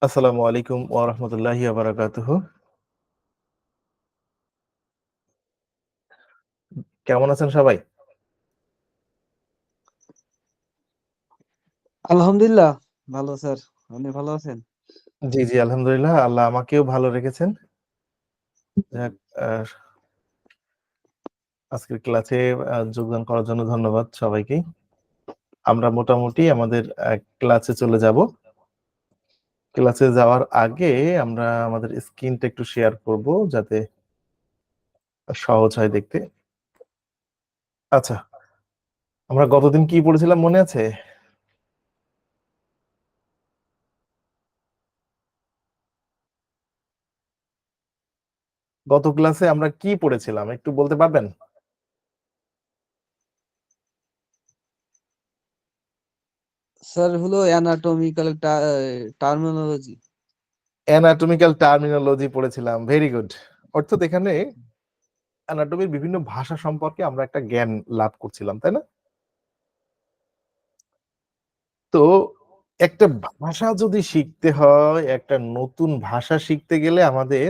আসসালামু আলাইকুম ওয়া রাহমাতুল্লাহি ওয়া বারাকাতুহু। কেমন আছেন সবাই? আলহামদুলিল্লাহ ভালো স্যার। আপনি ভালো আছেন? জি, আলহামদুলিল্লাহ। আল্লাহ আমাকেও ভালো রেখেছেন। যাক, আজকের ক্লাসে যোগদান করার জন্য ধন্যবাদ সবাইকেই। আমরা মোটামুটি আমাদের ক্লাসে চলে যাব। ক্লাসে যাওয়ার আগে আমরা আমাদের স্ক্রিনটা একটু শেয়ার করব যাতে সহজ হয় দেখতে। আচ্ছা, আমরা গতদিন কি পড়েছিলাম মনে আছে? গত ক্লাসে আমরা কি পড়েছিলাম একটু বলতে পারবেন? স্যার হলো অ্যানাটমিক্যাল টার্মিনোলজি। অ্যানাটমিক্যাল টার্মিনোলজি পড়েছিলাম। Very good. অর্থাৎ এখানে অ্যানাটমির বিভিন্ন ভাষা সম্পর্কে আমরা একটা জ্ঞান লাভ করছিলাম, তাই না? তো একটা ভাষা যদি শিখতে হয়, একটা নতুন ভাষা শিখতে গেলে আমাদের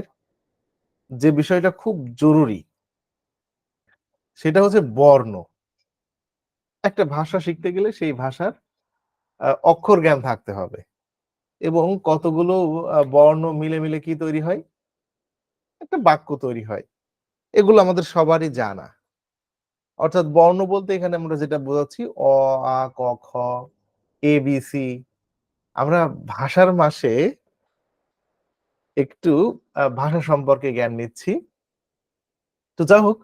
যে বিষয়টা খুব জরুরি সেটা হচ্ছে বর্ণ। একটা ভাষা শিখতে গেলে সেই ভাষার অক্ষর জ্ঞান থাকতে হবে এবং কতগুলো বর্ণ মিলে কি তৈরি হয়? একটা বাক্য তৈরি হয়। এগুলো আমাদের সবারই জানা। অর্থাৎ বর্ণ বলতে এখানে আমরা যেটা বোঝাচ্ছি অ, আ, ক, খ, এ, বি, সি। আমরা ভাষার মাসে একটু ভাষা সম্পর্কে জ্ঞান নিচ্ছি। তো যা হোক,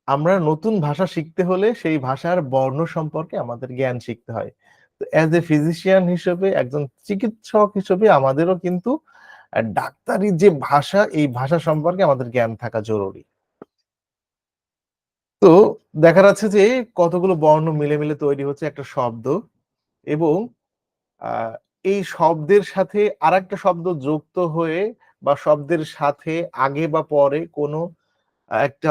আমরা নতুন ভাষা শিখতে হলে সেই ভাষার বর্ণ সম্পর্কে আমাদের জ্ঞান শিখতে হয়। তো অ্যাজ এ ফিজিশিয়ান হিসেবে, একজন চিকিৎসক হিসেবে আমাদেরও কিন্তু ডাক্তারি যে ভাষা, এই ভাষা সম্পর্কে আমাদের জ্ঞান থাকা জরুরি। তো দেখা যাচ্ছে যে কতগুলো বর্ণ মিলে তৈরি হচ্ছে একটা শব্দ এবং আ এই শব্দের সাথে আরেকটা শব্দ যুক্ত হয়ে বা শব্দের সাথে আগে বা পরে কোনো একটা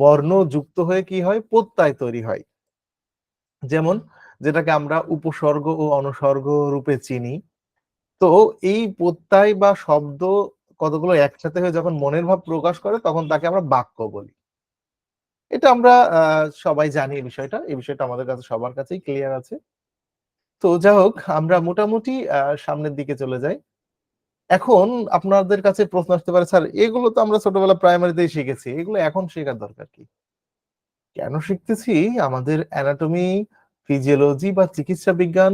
বর্ণ যুক্ত হয়ে কি হয়? প্রত্যয় তৈরি হয়। যেমন যেটাকে আমরা উপসর্গ ও অনুসর্গ রূপে চিনি। তো এই প্রত্যয় বা শব্দ কতগুলো একসাথে হয়ে যখন মনের ভাব প্রকাশ করে তখন তাকে আমরা বাক্য বলি। এটা আমরা সবাই জানি এই বিষয়টা। এই বিষয়টা আমাদের কাছে সবার কাছেই ক্লিয়ার আছে। তো যা হোক, আমরা মোটামুটি সামনের দিকে চলে যাই। এখন আপনাদের কাছে প্রশ্ন আসতে পারে, স্যার এগুলো তো আমরা ছোটবেলা প্রাইমারিতেই শিখেছি। এগুলো এখন শেখার দরকার কি? কেন শিখতেছি? আমাদের অ্যানাটমি, ফিজিওলজি বা চিকিৎসা বিজ্ঞান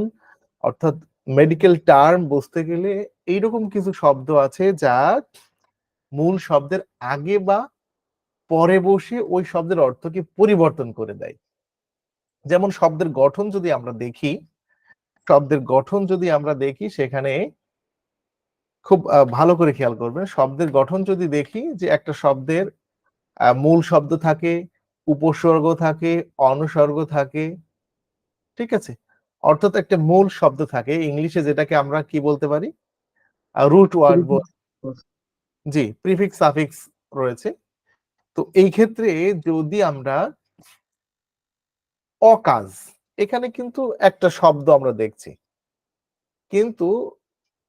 অর্থাৎ মেডিকেল টার্ম বুঝতে গেলে এইরকম কিছু শব্দ আছে যা মূল শব্দের আগে বা পরে বসে ওই শব্দের অর্থকে পরিবর্তন করে দেয়। যেমন শব্দের গঠন যদি আমরা দেখি সেখানে খুব ভালো করে খেয়াল করবেন। শব্দের গঠন যদি দেখি যে একটা শব্দের মূল শব্দ থাকে, উপসর্গ থাকে, অনুসর্গ থাকে, ঠিক আছে? অর্থাৎ একটা মূল শব্দ থাকে। ইংলিশে যেটাকে আমরা কি বলতে পারি? রুট ওয়ার্ড জি, প্রিফিক্স সাফিক্স রয়েছে। তো এই ক্ষেত্রে যদি আমরা অকাজ, এখানে কিন্তু একটা শব্দ আমরা দেখছি। কিন্তু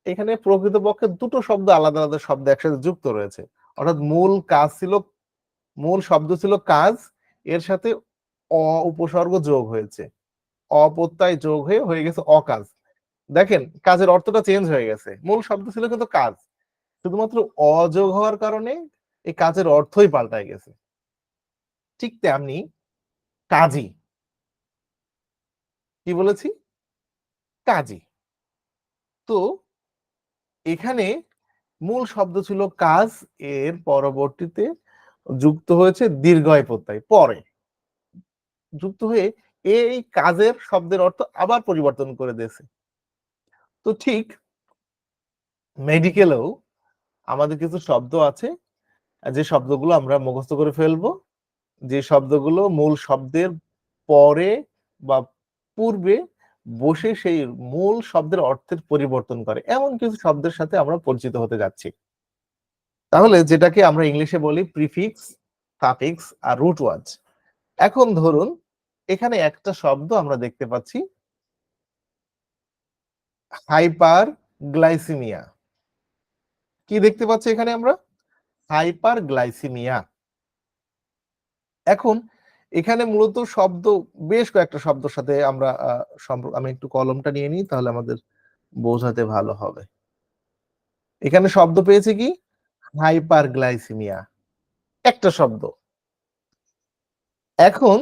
এখানে প্রকৃতপক্ষে দুটো শব্দ আলাদা শব্দ একসাথে যুক্ত রয়েছে। অর্থাৎ মূল শব্দ ছিল কাজ, এর সাথে উপসর্গ যোগ হয়েছে। অপ্রত্যয় যোগ হয়ে গেছে অকাজ। দেখেন কাজের অর্থটা চেঞ্জ হয়ে গেছে। মূল শব্দ ছিল কিন্তু কাজ। শুধুমাত্র অযোগ হওয়ার কারণে এই কাজের অর্থই পাল্টায় গেছে। ঠিক তেমনি কাজী, কি বলেছি? কাজী। তো এখানে মূল শব্দ ছিল কাজ, এর পরবর্তীতে যুক্ত হয়েছে দীর্ঘয় প্রত্যয় পরে যুক্ত হয়ে এই কাজের শব্দের অর্থ আবার পরিবর্তন করে দিয়েছে। তো ঠিক মেডিকেলেও আমাদের কিছু শব্দ আছে যে শব্দগুলো আমরা মুখস্থ করে ফেলবো, যে শব্দগুলো মূল শব্দের পরে বা পূর্বে বসে সেই মূল শব্দের অর্থের পরিবর্তন করে এমন কিছু শব্দের সাথে আমরা পরিচিত হতে যাচ্ছি। তাহলে যেটাকে আমরা ইংলিশে বলি প্রিফিক্স, সাফিক্স আর রুট ওয়ার্ডস। এখন ধরুন এখানে একটা শব্দ আমরা দেখতে পাচ্ছি হাইপার গ্লাইসিমিয়া। কি দেখতে পাচ্ছি এখানে আমরা? Hyper glycaemia. এখন এখানে মূলত শব্দ, বেশ কয়েকটা শব্দের সাথে আমরা আমি একটু কলমটা নিয়ে নিই, তাহলে আমাদের বোঝাতে ভালো হবে। এখানে শব্দ পেয়েছি কি? হাইপার গ্লাইসিমিয়া, একটা শব্দ। এখন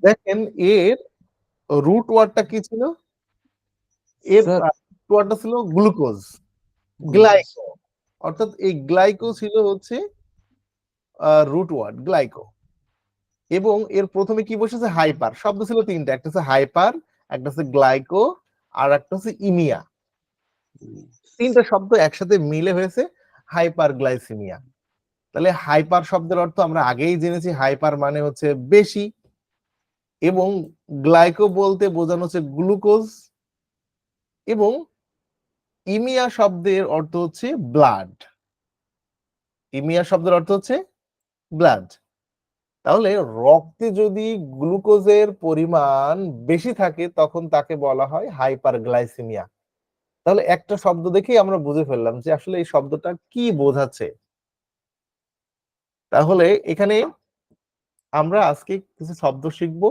দেখেন এর রুট ওয়ার্ডটা কি ছিল? এর স্যার রুট ওয়ার্ডটা ছিল গ্লুকোজ, গ্লুকোজ। গ্লাইকো। অর্থাৎ এই গ্লাইকো ছিল হচ্ছে রুট ওয়ার্ড, গ্লাইকো। এবং এর প্রথমে কি বসেছে? হাইপার। শব্দ ছিল তিনটা, একটা হচ্ছে হাইপার, একটা হচ্ছে গ্লাইকো, আর একটা হচ্ছে ইমিয়া। তিনটা শব্দ একসাথে মিলে হয়েছে হাইপার গ্লাইসিমিয়া। তাহলে হাইপার শব্দের অর্থ আমরা আগেই জেনেছি, হাইপার মানে হচ্ছে বেশি, এবং গ্লাইকো বলতে বোঝানো হচ্ছে গ্লুকোজ, এবং ইমিয়া শব্দের অর্থ হচ্ছে ব্লাড। ইমিয়া শব্দের অর্থ হচ্ছে ব্লাড। তাহলে রক্তে যদি গ্লুকোজের পরিমাণ বেশি থাকে তখন তাকে বলা হয় হাইপারগ্লাইসেমিয়া। তাহলে একটা শব্দ দেখেই আমরা বুঝে ফেললাম যে আসলে এই শব্দটা কি বোঝাচ্ছে। তাহলে এখানে আমরা আজকে কিছু শব্দ শিখবো,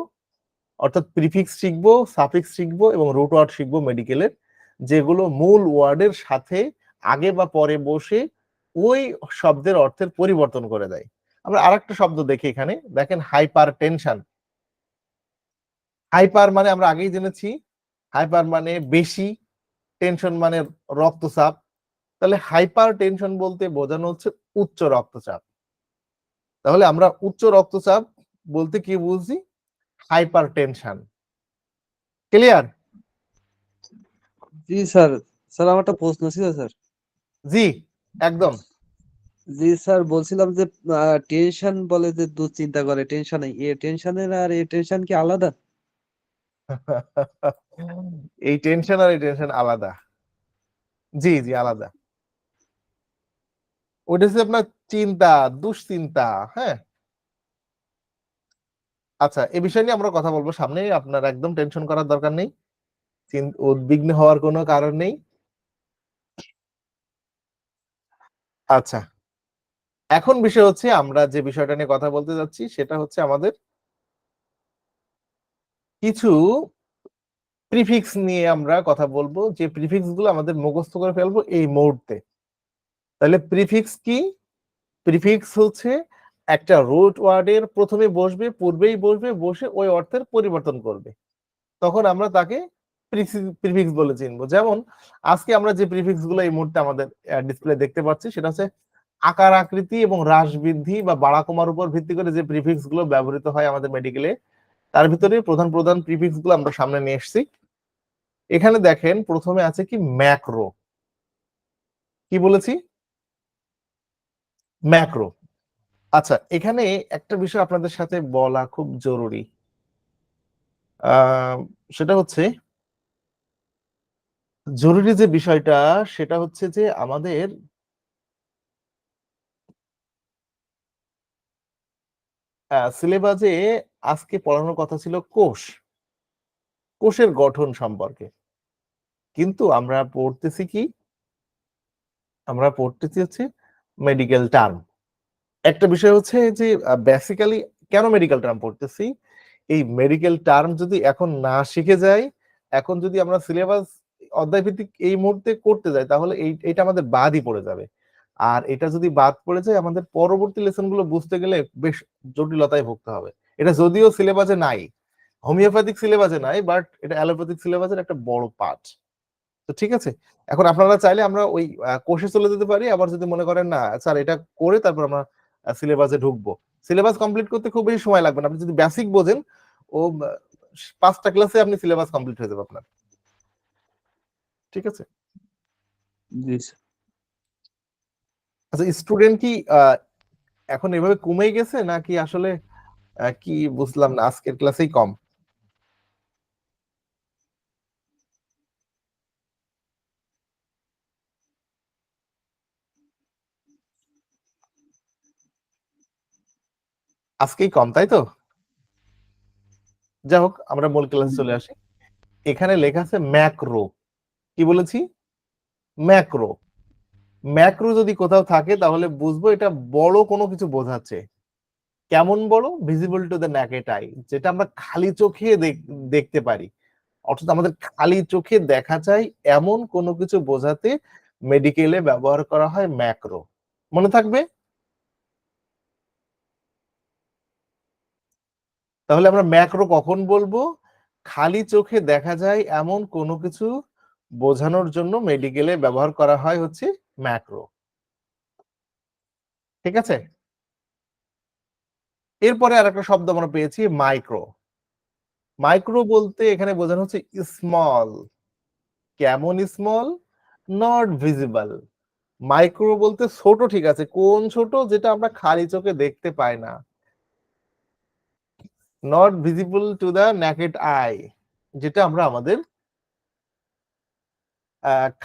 অর্থাৎ প্রিফিক্স শিখবো, সাফিক্স শিখবো এবং রুট ওয়ার্ড শিখবো মেডিকেলের, যেগুলো মূল ওয়ার্ডের সাথে আগে বা পরে বসে ওই শব্দের অর্থের পরিবর্তন করে দেয়। আমরা আরেকটা শব্দ দেখি এখানে, দেখেন হাইপার টেনশন। হাইপার মানে আমরা আগেই জেনেছি, হাইপার মানে বেশি, টেনশন মানে রক্তচাপ। তাহলে হাইপার টেনশন বলতে বোঝানো হচ্ছে উচ্চ রক্তচাপ। তাহলে আমরা উচ্চ রক্তচাপ বলতে কি বুঝছি? Hyper tension. ক্লিয়ার? জি স্যার। স্যার আমার একটা প্রশ্ন ছিল স্যার। জি, একদম। জি স্যার, বলছিলাম যে টেনশন বলে যে দুশ্চিন্তা করে, টেনশন এ টেনশনের আর এ টেনশন কি আলাদা? এই টেনশন আর এই টেনশন আলাদা। জি, জি, আলাদা। ওটা হচ্ছে আপনার চিন্তা, দুশ্চিন্তা। হ্যাঁ, আচ্ছা, এই বিষয় নিয়ে আমরা কথা বলবো সামনে। আপনার একদম টেনশন করার দরকার নেই, উদ্বিগ্ন হওয়ার কোনো কারণ নেই। আচ্ছা, এখন বিষয় হচ্ছে আমরা যে বিষয়টা নিয়ে কথা বলতে যাচ্ছি সেটা হচ্ছে আমাদের কিছু প্রিফিক্স নিয়ে আমরা কথা বলবো, যে প্রিফিক্স গুলো আমাদের মুখস্থ করে ফেলবো এই মুহূর্তে। তাহলে প্রিফিক্স কি? প্রিফিক্স হচ্ছে একটা রুট ওয়ার্ডের প্রথমে বসবে, পূর্বেই বসবে, বসে ওই অর্থের পরিবর্তন করবে, তখন আমরা তাকে প্রিফিক্স বলে চিনবো। যেমন আজকে আমরা যে প্রিফিক্স গুলো এই মুহূর্তে আমাদের ডিসপ্লে দেখতে পাচ্ছি সেটা হচ্ছে আকার আকৃতি এবং হ্রাস বৃদ্ধি বা বাড়া কমার উপর ভিত্তি করে যে প্রিফিক্স গুলো ব্যবহৃত হয় আমাদের মেডিকেলে, তার ভিতরে প্রধান প্রধান প্রিফিক্স গুলো আমরা সামনে নিয়ে এসেছি। এখানে দেখেন প্রথমে আছে কি? ম্যাক্রো। কি বলেছি? ম্যাক্রো। আচ্ছা, এখানে একটা বিষয় আপনাদের সাথে বলা খুব জরুরি। আহ সেটা হচ্ছে, জরুরি যে বিষয়টা সেটা হচ্ছে যে আমাদের সিলেবাসে আজকে পড়ানোর কথা ছিল কোষ, কোষের গঠন সম্পর্কে। কিন্তু আমরা পড়তেছি কি? আমরা পড়তেছি হচ্ছে মেডিকেল টার্ম। একটা বিষয় হচ্ছে যে বেসিক্যালি কেন মেডিকেল টার্ম পড়তেছি? এই মেডিকেল টার্ম যদি এখন না শিখে যাই, এখন যদি আমরা সিলেবাস অধ্যায় ভিত্তিক এই মুহূর্তে করতে যাই, তাহলে এইটা আমাদের বাদই পড়ে যাবে। আর এটা যদি বাদ পড়ে যায়, আমাদের পরবর্তী লেসন গুলো বুঝতে গেলে বেশ জটিলতায় ভুগতে হবে। এটা যদিও সিলেবাসে নাই, হোমিওপ্যাথিক সিলেবাসে নাই, বাট এটা অ্যালোপ্যাথিক সিলেবাসের একটা বড় পার্ট। তো ঠিক আছে, এখন আপনারা চাইলে আমরা ওই কোর্সে চলে যেতে পারি, আবার যদি মনে করেন না স্যার এটা করে তারপর আমরা সিলেবাসে ঢুকবো, সিলেবাস কমপ্লিট করতে খুব বেশি সময় লাগবে না। আপনি যদি বেসিক বোঝেন, ও 5টা ক্লাসে আপনি সিলেবাস কমপ্লিট হয়ে যাবে আপনার। ঠিক আছে। জি স্যার। আচ্ছা, স্টুডেন্ট কি এখন এভাবে কমে গেছে নাকি আসলে কি বুঝলাম না, আজকের ক্লাসেই কম? আজকেই কম, তাই তো? যাই হোক, আমরা মূল ক্লাসে চলে আসি। এখানে লেখা আছে ম্যাক্রো। কি বলেছি? ম্যাক্রো। ম্যাক্রো যদি কোথাও থাকে তাহলে বুঝবো এটা বড় কোনো কিছু বোঝাচ্ছে। কেমন বড়? Visible to the naked eye, যেটা আমরা খালি চোখে দেখতে পারি। অর্থাৎ আমাদের খালি চোখে দেখা যায় এমন কোনো কিছু বোঝাতে মেডিকেলে ব্যবহার করা হয় ম্যাক্রো। মনে থাকবে? তাহলে আমরা ম্যাক্রো কখন বলবো? খালি চোখে দেখা যায় এমন কোনো কিছু বোঝানোর জন্য মেডিকেলে ব্যবহার করা হয় হচ্ছে ম্যাক্রো। ঠিক আছে? এরপরে আরেকটা শব্দ আমরা পেয়েছি মাইক্রো। মাইক্রো বলতে এখানে বোঝানো হচ্ছে স্মল। কেমন স্মল? Not visible. মাইক্রো বলতে ছোট, ঠিক আছে। কোন ছোট? যেটা আমরা খালি চোখে দেখতে পাই না। Not visible to the naked eye, যেটা আমরা আমাদের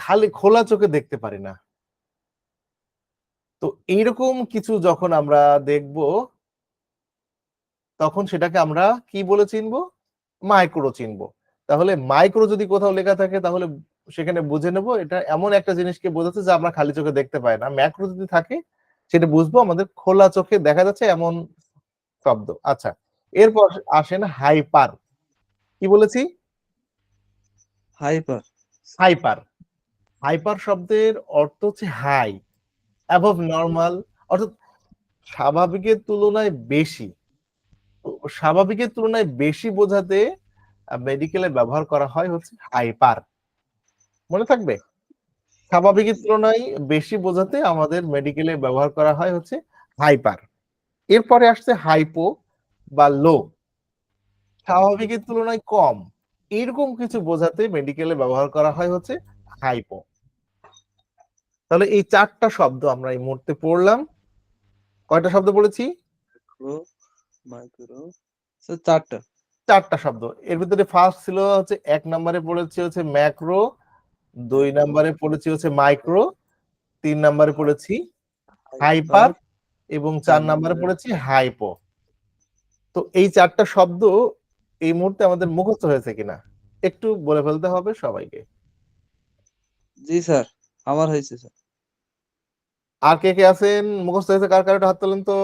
খালি খোলা চোখে দেখতে পারি না। তো এইরকম কিছু যখন আমরা দেখব, তখন সেটাকে আমরা কি বলে চিনবো? মাইক্রো চিনবো। তাহলে মাইক্রো যদি কোথাও লেখা থাকে তাহলে সেখানে বুঝে নেব এটা এমন একটা জিনিসকে বোঝাচ্ছে যা আমরা খালি চোখে দেখতে পাই না। ম্যাক্রো যদি থাকে সেটা বুঝবো আমাদের খোলা চোখে দেখা যাচ্ছে এমন শব্দ। আচ্ছা, এরপর আসেন হাইপার। কি বলেছি? হাইপার। হাইপার। হাইপার শব্দের অর্থ হচ্ছে হাই, অ্যাবভ নরমাল, অর্থাৎ স্বাভাবিকের তুলনায় বেশি। তো স্বাভাবিকের তুলনায় বেশি বোঝাতে মেডিকেলে ব্যবহার করা হয় হচ্ছে হাইপার। মনে থাকবে? স্বাভাবিকের তুলনায় বেশি বোঝাতে আমাদের মেডিকেলে ব্যবহার করা হয় হচ্ছে হাইপার। এরপরে আসছে হাইপো বা লো। স্বাভাবিকের তুলনায় কম, এরকম কিছু বোঝাতে মেডিকেলে ব্যবহার করা হয় হচ্ছে হাইপো। তাহলে এই 4টা শব্দ আমরা এই মুহূর্তে পড়লাম। কয়টা শব্দ পড়েছি? Micro, micro. স্যার 4টা। 4টা শব্দ। এর ভিতরে ফার্স্ট ছিল হচ্ছে 1 নম্বরে পড়েছি হচ্ছে ম্যাক্রো, 2 নম্বরে পড়েছি হচ্ছে মাইক্রো, 3 নম্বরে পড়েছি হাইপার হাইপার। এবং 4 4 নম্বরে নম্বরে পড়েছি হাইপো। তো এই 4টা শব্দ এই মুহূর্তে আমাদের মুখস্থ হয়েছে কিনা একটু বলে ফেলতে হবে সবাইকে। জি স্যার, আমার হয়েছে স্যার। আর কে কে আছেন মুখস্থ হয়েছে? কার কার একটু হাত তোলেন তো।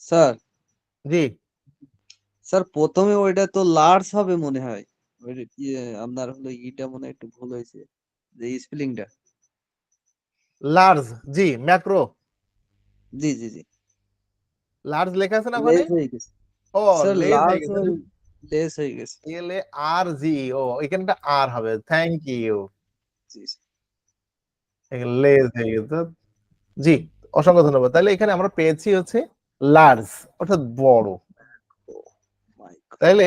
স্যার, জি। স্যার প্রথমে ওইটা তো লার্জ হবে মনে হয়। ওই আপনার হলো ইটা মনে হয় একটু ভুল হয়েছে, যে স্পেলিংটা। লার্জ, জি ম্যাক্রো। জি জি জি। লার্জ লেখা আছে না ওখানে? লেস হয়ে গেছে ও, স্যার, লেজ হয়ে লার্জ গেছে না? লেস হয়ে গেছে। এল এ আর জি, ও এখানটা আর হবে। Thank you. জি লেজ হয়ে গেছে। জি, অসংখ্য ধন্যবাদ। তাহলে এখানে আমরা পেয়েছি হচ্ছে লার্জ, অর্থাৎ বড়। মাইক্রো। তাহলে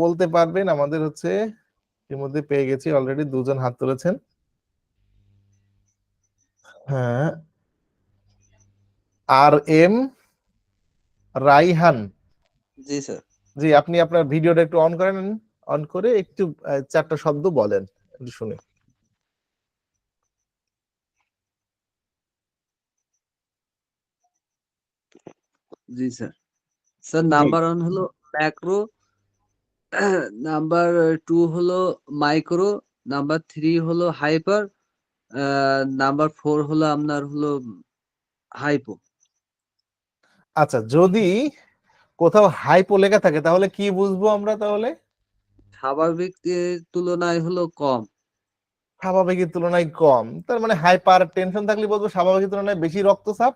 বলতে পারবেন আমাদের হচ্ছে এর মধ্যে পেয়ে গেছি, অলরেডি 2 জন হাত তুলেছেন। হ্যাঁ, আর এম রাইহান। জি স্যার। জি, আপনি আপনার ভিডিওটা একটু অন করেন, অন করে একটু 4টা শব্দ বলেন, একটু শুনি। জি স্যার। স্যার জি। নাম্বার 1 হলো ম্যাক্রো, নাম্বার 2 হলো মাইক্রো, নাম্বার 3 হলো হাইপার, নাম্বার 4 হলো আপনার হলো হাইপো। আচ্ছা, যদি কোথাও হাইপো লেখা থাকে তাহলে কি বুঝবো আমরা তাহলে? স্বাভাবিক তুলনায় হলো কম। স্বাভাবিকের তুলনায় কম, তার মানে হাইপার টেনশন থাকলে বলবো স্বাভাবিকের তুলনায় বেশি রক্তচাপ।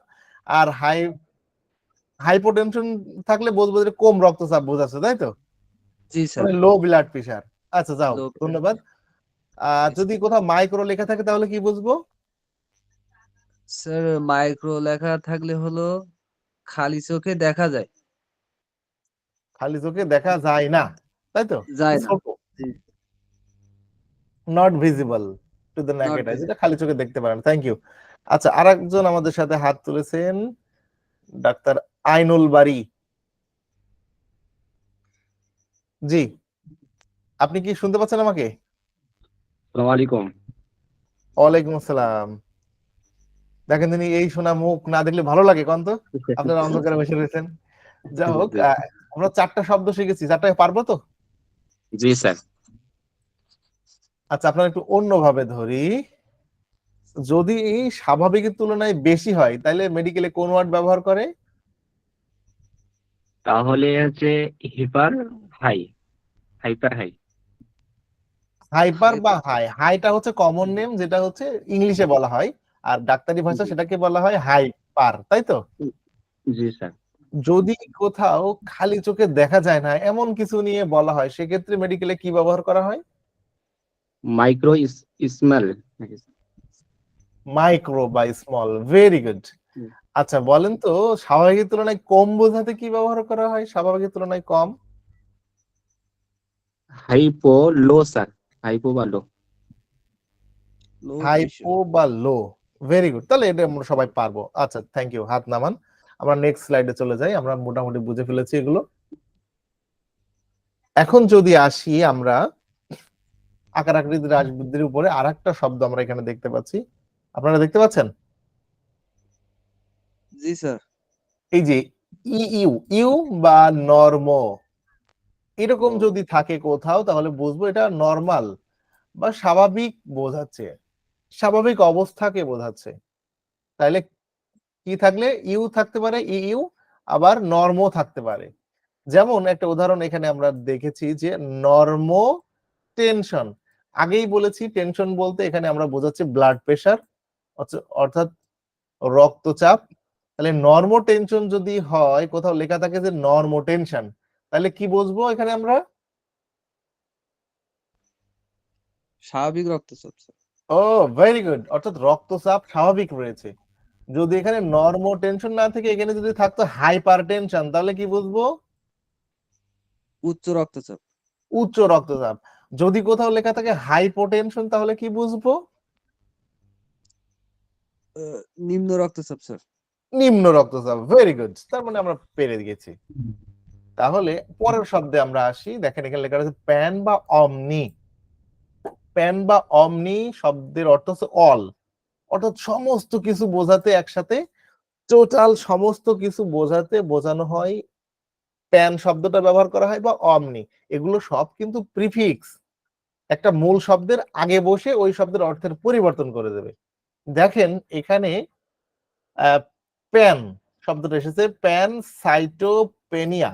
আর হাইপোটেনশন থাকলে বলবো যে কম রক্তচাপ বোঝাচ্ছে, তাই তো? জি স্যার। মানে লো ব্লাড প্রেশার। আচ্ছা, যাও, লো। ধন্যবাদ। জি যদি স্যার। কোথাও মাইক্রো লেখা থাকে তাহলে কি বুঝবো? স্যার মাইক্রো লেখা থাকলে হলো খালি চোখে দেখা যায়। খালি চোখে দেখা যায় না, তাই তো? যায় না। ছোট, জি। Not visible to the not naked eye, যেটা ভিজিবল। খালি চোখে দেখতে পারেন। Thank you. আচ্ছা, আরেকজন আমাদের সাথে হাত তুলেছেন, ডাক্তার আইনুল বারী। জি, আপনি কি শুনতে পাচ্ছেন আমাকে? আসসালামু আলাইকুম। ওয়ালাইকুম আসসালাম। দেখেন, তিনি এই শোনা মুখ না দেখলে ভালো লাগে কোন তো? আপনারা অন্ধকারে বসে রয়েছেন। যাই হোক, জি আমরা 4টা শব্দ শিখেছি। 4টা পারবো তো? জি স্যার। আচ্ছা, আপনার একটু অন্যভাবে ধরি। যদি স্বাভাবিকের তুলনায় বেশি হয় তাহলে মেডিকেলে কোন ওয়ার্ড ব্যবহার করে? তাহলে হচ্ছে hyper high, hyper high. Hyper বা হাইপার। হাই। হাইটা হচ্ছে কমন নেম, যেটা হচ্ছে ইংলিশে বলা হয়, আর ডাক্তারি ভাষা জি সেটাকে বলা হয় হাইপার, তাই তো? জি স্যার। যদি কোথাও খালি চোখে দেখা যায় না এমন কিছু নিয়ে বলা হয়, সেক্ষেত্রে মেডিকেলে কি ব্যবহার করা হয়? মাইক্রো স্মল নাকি? মাইক্রো বা স্মল। Very good. হুম। আচ্ছা বলেন তো, স্বাভাবিকের তুলনায় কম বোঝাতে কি ব্যবহার করা হয়? স্বাভাবিকের তুলনায় কম। হাইপো লো স্যার, হাইপো বা লো। লো টিস্যু। হাইপো বা লো। ভেরি গুড, তাহলে এটা আমরা সবাই পারবো। আচ্ছা, থ্যাংক ইউ, হাত নামান। আমরা নেক্সট স্লাইডে চলে যাই, আমরা মোটামুটি বুঝে ফেলেছি এগুলো। এখন যদি আসি আমরা আকার আকৃতির হ্রাস বৃদ্ধির উপরে, আর একটা শব্দ আমরা এখানে দেখতে পাচ্ছি। আপনারা দেখতে পাচ্ছেন? জি স্যার। এই যে ইউ, ইউ বা নরম, এরকম ও, যদি থাকে কোথাও তাহলে বুঝবো এটা নরমাল বা স্বাভাবিক বোঝাচ্ছে, স্বাভাবিক অবস্থাকে বোঝাচ্ছে। তাহলে কি থাকলে ইউ থাকতে পারে, ইউ, আবার নর্ম থাকতে পারে। যেমন একটা উদাহরণ এখানে আমরা দেখেছি যে নর্মো টেনশন। আগেই বলেছি টেনশন বলতে এখানে আমরা বোঝাচ্ছি ব্লাড প্রেশার, অর্থাৎ রক্তচাপ। তাহলে নর্মো টেনশন যদি হয়, কোথাও লেখা থাকে যে নর্মো টেনশন, তাহলে কি বুঝবো এখানে আমরা? স্বাভাবিক রক্তচাপ স্যার। ও, ভেরি গুড, অর্থাৎ রক্তচাপ স্বাভাবিক রয়েছে। যদি এখানে নর্মো টেনশন না থেকে এখানে যদি থাকতো হাইপার টেনশন, তাহলে কি বুঝবো? উচ্চ রক্তচাপ। উচ্চ রক্তচাপ। যদি কোথাও লেখা থাকে হাইপোটেনশন, তাহলে কি বুঝবো? আহ, নিম্ন রক্তচাপ স্যার। নিম্ন রক্তচাপ। ভেরি গুড, তার মানে আমরা পেরে গেছি। তাহলে পরের শব্দে আমরা আসি। দেখেন এখানে লেখা আছে প্যান বা অমনি। প্যান বা অমনি শব্দের অর্থ হচ্ছে অল, অর্থাৎ সমস্ত কিছু বোঝাতে, একসাথে টোটাল সমস্ত কিছু বোঝাতে বোঝানো হয়, প্যান শব্দটা ব্যবহার করা হয়, বা অমনি। এগুলো সব কিন্তু প্রিফিক্স, একটা মূল শব্দের আগে বসে ওই শব্দের অর্থের পরিবর্তন করে দেবে। দেখেন এখানে প্যান শব্দটা এসেছে, প্যান সাইটোপেনিয়া।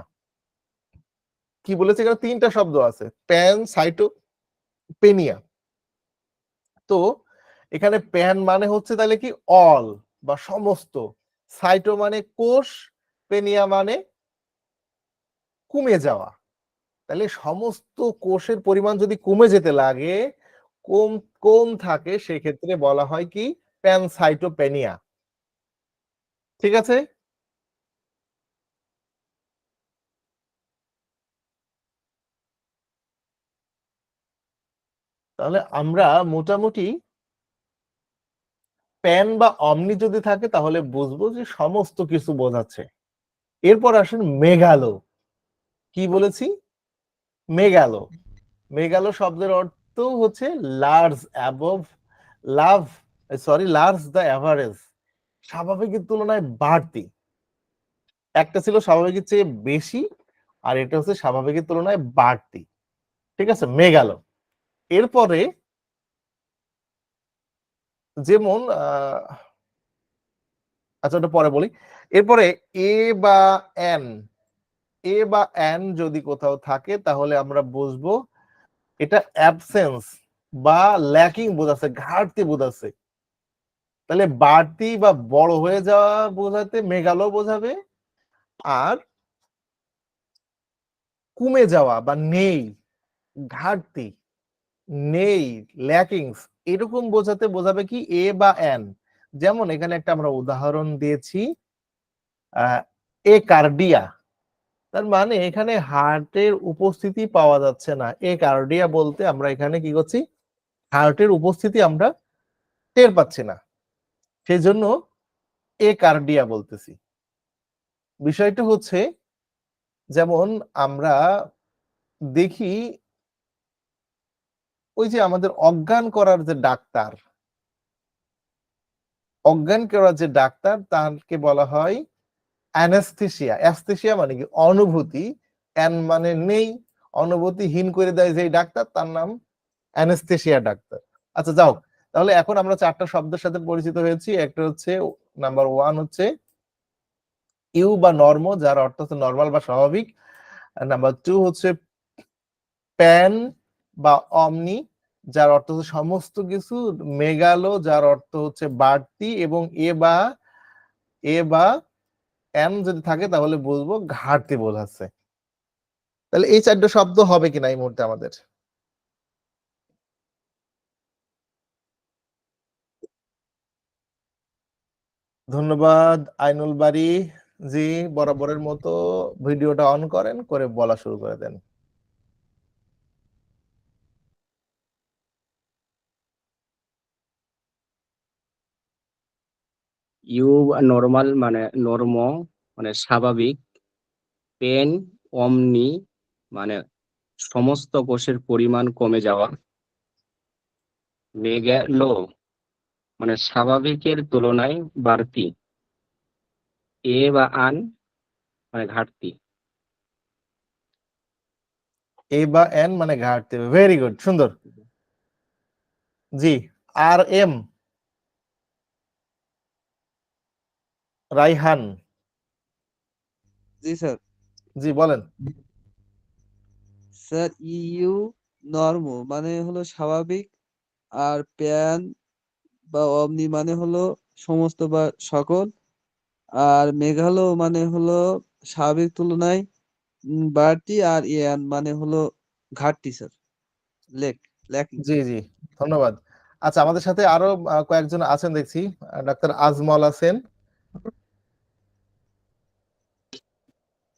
কি বলেছে, এখানে তিনটা শব্দ আছে, প্যান সাইটোপেনিয়া। তো এখানে প্যান মানে হচ্ছে তাহলে কি অল বা সমস্ত, সাইটো মানে কোষ, পেনিয়া মানে কমে যাওয়া। তাহলে সমস্ত কোষের পরিমাণ যদি কমে যেতে লাগে, কম কম থাকে, সেক্ষেত্রে বলা হয় কি প্যানসাইটোপেনিয়া। ঠিক আছে? তাহলে আমরা মোটামুটি প্যান বা অমনি যদি থাকে তাহলে বুঝবো যে সমস্ত কিছু বোঝাচ্ছে। এরপর আসেন মেগালো। কি বলেছি? মেগালো। মেগালো শব্দের অর্থ হচ্ছে large above, love, large the average, স্বাভাবিকের তুলনায় বাড়তি। একটা ছিল স্বাভাবিকের চেয়ে বেশি, আর এটা হচ্ছে স্বাভাবিকের তুলনায় বাড়তি। ঠিক আছে, মেগালো। এরপরে যেমন আচ্ছা ওটা পরে বলি। এরপরে এ বা এন, এ বা এন যদি কোথাও থাকে তাহলে আমরা বুঝবো এটা অ্যাবসেন্স বা ল্যাকিং বোঝাচ্ছে, ঘাটতি বোঝাচ্ছে। তাহলে বাড়তি বা বড় হয়ে যাওয়া বোঝাতে মেগালো বোঝাবে, আর কমে যাওয়া বা নেই, ঘাটতি, নেই, ল্যাকিংস, এরকম বোঝাতে বোঝাবে কি এ বা এন। যেমন এখানে একটা আমরা উদাহরণ দিয়েছি, এ কার্ডিয়া। তার মানে এখানে হার্টের উপস্থিতি পাওয়া যাচ্ছে না। এ কার্ডিয়া বলতে আমরা এখানে কি করছি, হার্টের উপস্থিতি আমরা টের পাচ্ছি না, সেই জন্য এ কার্ডিয়া বলতেছি। বিষয়টা হচ্ছে যেমন আমরা দেখি ওই যে আমাদের অজ্ঞান করার যে ডাক্তার, অজ্ঞান করার যে ডাক্তার তাকে বলা হয় অ্যানেস্থেসিয়া। অ্যাস্থেসিয়া মানে কি অনুভূতি, অ্যান মানে নেই, অনুভূতিহীন করে দেয় যে ডাক্তার, তার নাম অ্যানেস্থেশিয়া ডাক্তার। আচ্ছা যাও, তাহলে এখন আমরা চারটা শব্দের সাথে পরিচিত হয়েছি। একটা হচ্ছে নাম্বার 1 হচ্ছে ইউ বা নর্ম, যার অর্থ হচ্ছে নরমাল বা স্বাভাবিক। নাম্বার 2 হচ্ছে প্যান বা অমনি, যার অর্থ হচ্ছে সমস্ত কিছু। মেগালো, যার অর্থ হচ্ছে বাড়তি। এবং এ বা এন যদি থাকে তাহলে বুঝবো ঘাটতি বোঝাচ্ছে। তাহলে এই চারটে শব্দ হবে কিনা এই মুহূর্তে আমাদের? ধন্যবাদ আইনুল বারী জি, বরাবরের মতো ভিডিওটা অন করেন, করে বলা শুরু করে দেন। ইউ নর্মাল মানে নর্ম মানে স্বাভাবিক, পেন অমনি মানে সমস্ত কোষের পরিমাণ কমে যাওয়া, মেগালো মানে স্বাভাবিকের তুলনায় বাড়তি, এ বা আন মানে ঘাটতি। এ বা এন মানে ঘাটতি। ভেরি গুড, সুন্দর। জি, R M Raihan ji sir. জি বলেন। স্যার ইউ নর্ম মানে হলো স্বাভাবিক, আর প্যান বা অমনি মানে হলো সমস্ত বা সকল, আর মেঘালো মানে হলো স্বাভাবিক তুলনায় বাড়তি, আর ইয়ান মানে হলো ঘাটতি স্যার। Lack lacking. জি জি, ধন্যবাদ। আচ্ছা, আমাদের সাথে আরো কয়েকজন আছেন দেখছি। ডাক্তার আজমল আছেন।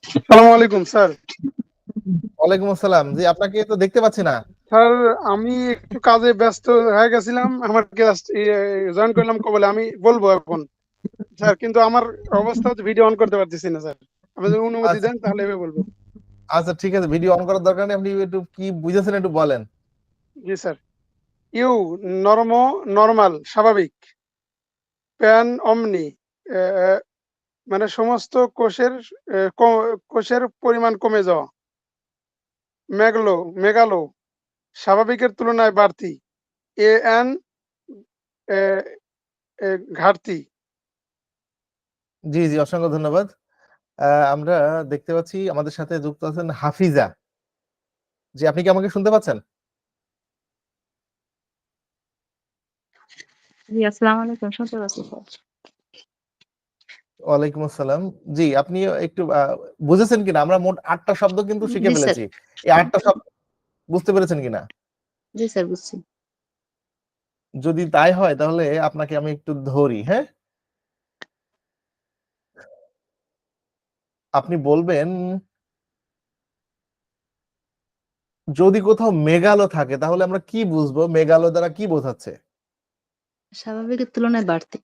আসসালামু আলাইকুম স্যার। ওয়ালাইকুম আসসালাম। জি, আপনাকে তো দেখতে পাচ্ছি না। স্যার আমি একটু কাজে ব্যস্ত হয়ে গেছিলাম, আমার ক্লাস জয়েন করলাম কবলে, আমি বলবো এখন স্যার, কিন্তু আমার অবস্থা হচ্ছে ভিডিও অন করতে পারতেছি না স্যার। আপনি যদি অনুমতি আচ্ছা দেন তাহলে এভাবে বলবো। আচ্ছা, ঠিক আছে, ভিডিও অন করার দরকার নেই। আপনি একটু কি বুঝেছেন একটু বলেন। জি স্যার। ইউ নরমাল স্বাভাবিক, প্যান অমনি মানে সমস্ত কোষের পরিমাণ কমে যাওয়া, মেগালো স্বাভাবিকের তুলনায় বাড়তি, এ এন ঘাটতি। জি জি, অসংখ্য ধন্যবাদ। আমরা দেখতে পাচ্ছি আমাদের সাথে যুক্ত আছেন হাফিজা। জি, আপনি কি আমাকে শুনতে পাচ্ছেন? জি, আসসালামু আলাইকুম। শুনতে পাচ্ছি স্যার। ওয়ালাইকুম আসসালাম। জি, আপনি একটু বুঝেছেন কিনা? আমরা মোট ৮টা শব্দ কিন্তু শিখে জি স্যার। ফেলেছি। এই ৮টা শব্দ বুঝতে পেরেছেন কিনা? জি স্যার, বুঝছি। যদি তাই হয় তাহলে আপনাকে আমি একটু ধরি, হ্যাঁ? আপনি বলবেন যদি কোথাও মেঘালো থাকে তাহলে আমরা কি বুঝবো? মেঘালো দ্বারা কি বোঝাচ্ছে? স্বাভাবিকের তুলনায় বাড়তি।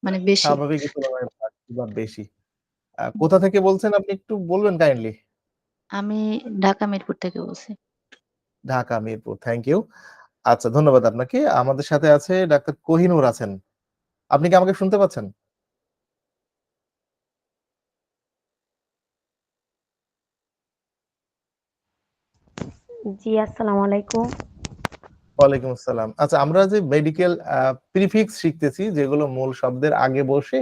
মানে বেশি। স্বাভাবিকের তুলনায় বাড়তি বা বেশি। কোথা থেকে বলছেন আপনি একটু বলবেন কাইন্ডলি? আমি ঢাকা মিরপুর থেকে বলছি। ঢাকা মিরপুর। Thank you. আচ্ছা, ধন্যবাদ আপনাকে। আমাদের সাথে আছে ডাক্তার কোহিনুর আছেন। আপনি কি আমাকে শুনতে পাচ্ছেন? জি, আসসালামু আলাইকুম। ওয়ালাইকুম আসসালাম। আচ্ছা, আমরা যে মেডিকেল প্রিফিক্স শিখতেছি যেগুলো মূল শব্দের আগে বসে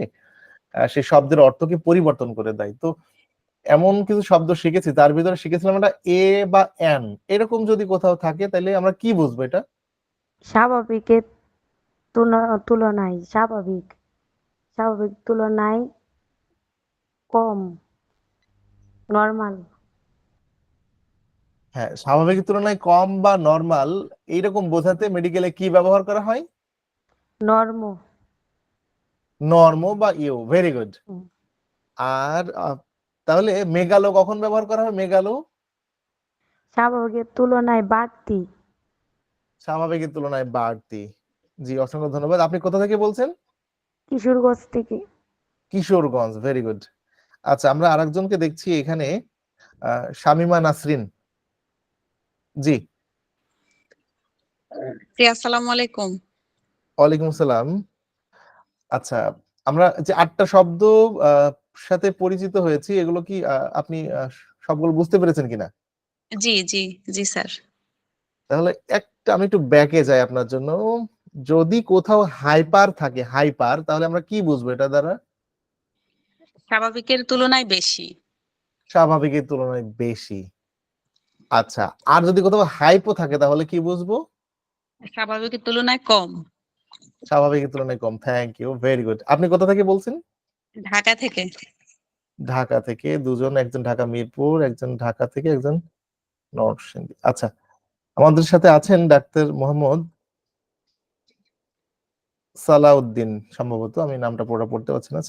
সেই শব্দের অর্থকে পরিবর্তন করে দেয়। তো এমন কিছু শব্দ শিখেছি, তার ভিতরে শিখেছিলাম একটা এ বা এন। এরকম যদি কোথাও থাকে তাহলে আমরা কি বুঝবো এটা? স্বাভাবিকের তুলনায় স্বাভাবিক তুলনায় কম, নরমাল। হ্যাঁ, স্বাভাবিকের তুলনায় কম বা নরমাল, এইরকম বোঝাতে মেডিকেলে কি ব্যবহার করা হয়? নরম। নরম বা ইউ। Very good. হুম। আর তাহলে মেগালো কখন ব্যবহার করা হয়? মেগালো স্বাভাবিকের তুলনায় বাড়তি। স্বাভাবিকের তুলনায় বাড়তি। জি, অসংখ্য ধন্যবাদ। আপনি কোথা থেকে বলছেন? কিশোরগঞ্জ থেকে। কিশোরগঞ্জ। Very good. আচ্ছা, আমরা আরেকজনকে দেখছি এখানে, শামিমা নাসরিন। জি, জি, আসসালামু আলাইকুম। ওয়ালাইকুম আসসালাম। আচ্ছা, আমরা যে ৮টা শব্দ সাথে পরিচিত হয়েছি, এগুলো কি আপনি সবগুলো বুঝতে পেরেছেন কিনা? জি, জি, জি স্যার। তাহলে আমি একটু ব্যাকে যাই আপনার জন্য। যদি কোথাও হাইপার থাকে, হাইপার, তাহলে আমরা কি বুঝবো এটা দ্বারা? স্বাভাবিকের তুলনায় বেশি। স্বাভাবিকের তুলনায় বেশি। আচ্ছা, আর যদি কোথাও হাইপো থাকে তাহলে কি বুঝবো? স্বাভাবিকের তুলনায় কম। স্বাভাবিকের তুলনায় কম। Thank you, very good. আপনি কোথা থেকে বলছেন? ঢাকা থেকে। ঢাকা থেকে দুজন, একজন ঢাকা মিরপুর, একজন ঢাকা থেকে, একজন নরসিংদী। আচ্ছা, আমাদের সাথে আছেন ডাক্তার মোহাম্মদ সালাউদ্দিন, সম্ভবত, আমি নামটা পুরো পড়তে পারছি না।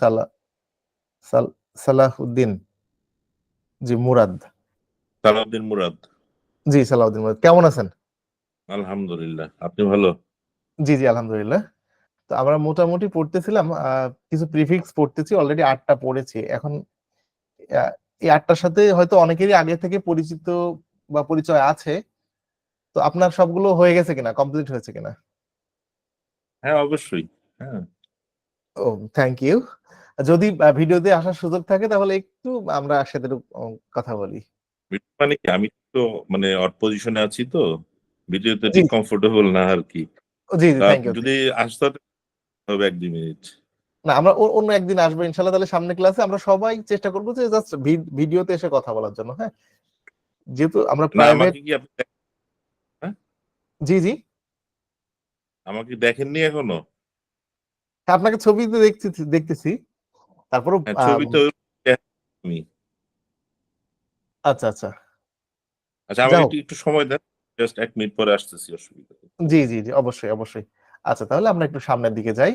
সালাহুদ্দিন, জি মুরাদ। সালাউদ্দিন মুরাদ। জি সালাউদ্দিন মুরাদ, কেমন আছেন? আলহামদুলিল্লাহ, আপনি ভালো? জি জি আলহামদুলিল্লাহ। তো আমরা মোটামুটি পড়তেছিলাম, কিছু প্রিফিক্স পড়তেছি, অলরেডি 8টা পড়েছি। এখন এই 8টার সাথে হয়তো অনেকেরই আগে থেকে পরিচিত বা পরিচয় আছে। তো আপনার সবগুলো হয়ে গেছে কিনা, কমপ্লিট হয়েছে কিনা? হ্যাঁ, অবশ্যই। হ্যাঁ, ও, থ্যাংক ইউ। যদি ভিডিওতে আসার সুযোগ থাকে তাহলে একটু আমরা সাথে কথা বলি। মানে কি, আমি তো মানে অড পজিশনে আছি, তো ভিডিওতে জি ঠিক কমফোর্টেবল না আর কি। জি জি, তা থ্যাংক ইউ। যদি আসতে হবে 1-2 মিনিট। না, আমরা অন্য একদিন আসবো ইনশাল্লাহ। তাহলে সামনে ক্লাসে আমরা সবাই চেষ্টা করবো যে জাস্ট ভিডিওতে এসে কথা বলার জন্য। হ্যাঁ, যেহেতু আমরা না, প্রাইভেট। আমাকে কি আপনি হ্যাঁ, জি জি, আমাকে দেখেননি এখনো? আপনাকে ছবিতে দেখতেছি। তারপরে হ্যাঁ, ছবি তো আমি। আচ্ছা আচ্ছা, আচ্ছা, আমাকে যাও। একটু একটু সময় দেন, জাস্ট 1 মিনিট পরে আসতেছি, অসুবিধা নেই। জি জি জি, অবশ্যই অবশ্যই। আচ্ছা, তাহলে আমরা একটু সামনের দিকে যাই।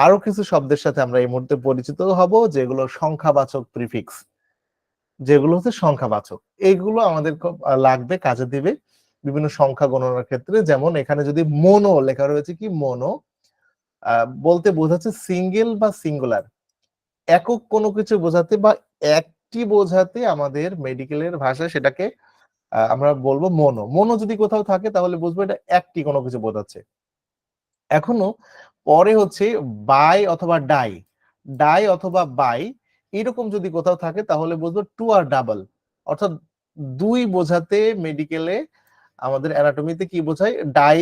আরো কিছু শব্দের সাথে আমরা এই মুহূর্তে পরিচিত হব, যেগুলো সংখ্যাবাচক প্রিফিক্স, যেগুলো হচ্ছে সংখ্যাবাচক। এইগুলো আমাদের খুব লাগবে, কাজে দিবে বিভিন্ন সংখ্যা গণনার ক্ষেত্রে। যেমন এখানে যদি মোনো লেখা রয়েছে, কি মোনো বলতে বোঝাচ্ছে সিঙ্গেল বা সিঙ্গুলার, একক কোনো কিছু বোঝাতে বা একটি বোঝাতে আমাদের মেডিকেলের ভাষায় সেটাকে আমরা বলবো মোনো। মোনো যদি কোথাও থাকে তাহলে বুঝবো এটা একটি কোনো কিছু বোঝাচ্ছে। এখনো পরে হচ্ছে বাই অথবা ডাই, ডাই অথবা বাই, এরকম যদি কোথাও থাকে তাহলে বুঝবো টু আর ডাবল, অর্থাৎ দুই বোঝাতে মেডিকেলে আমাদের অ্যানাটমিতে কি বোঝায়, ডাই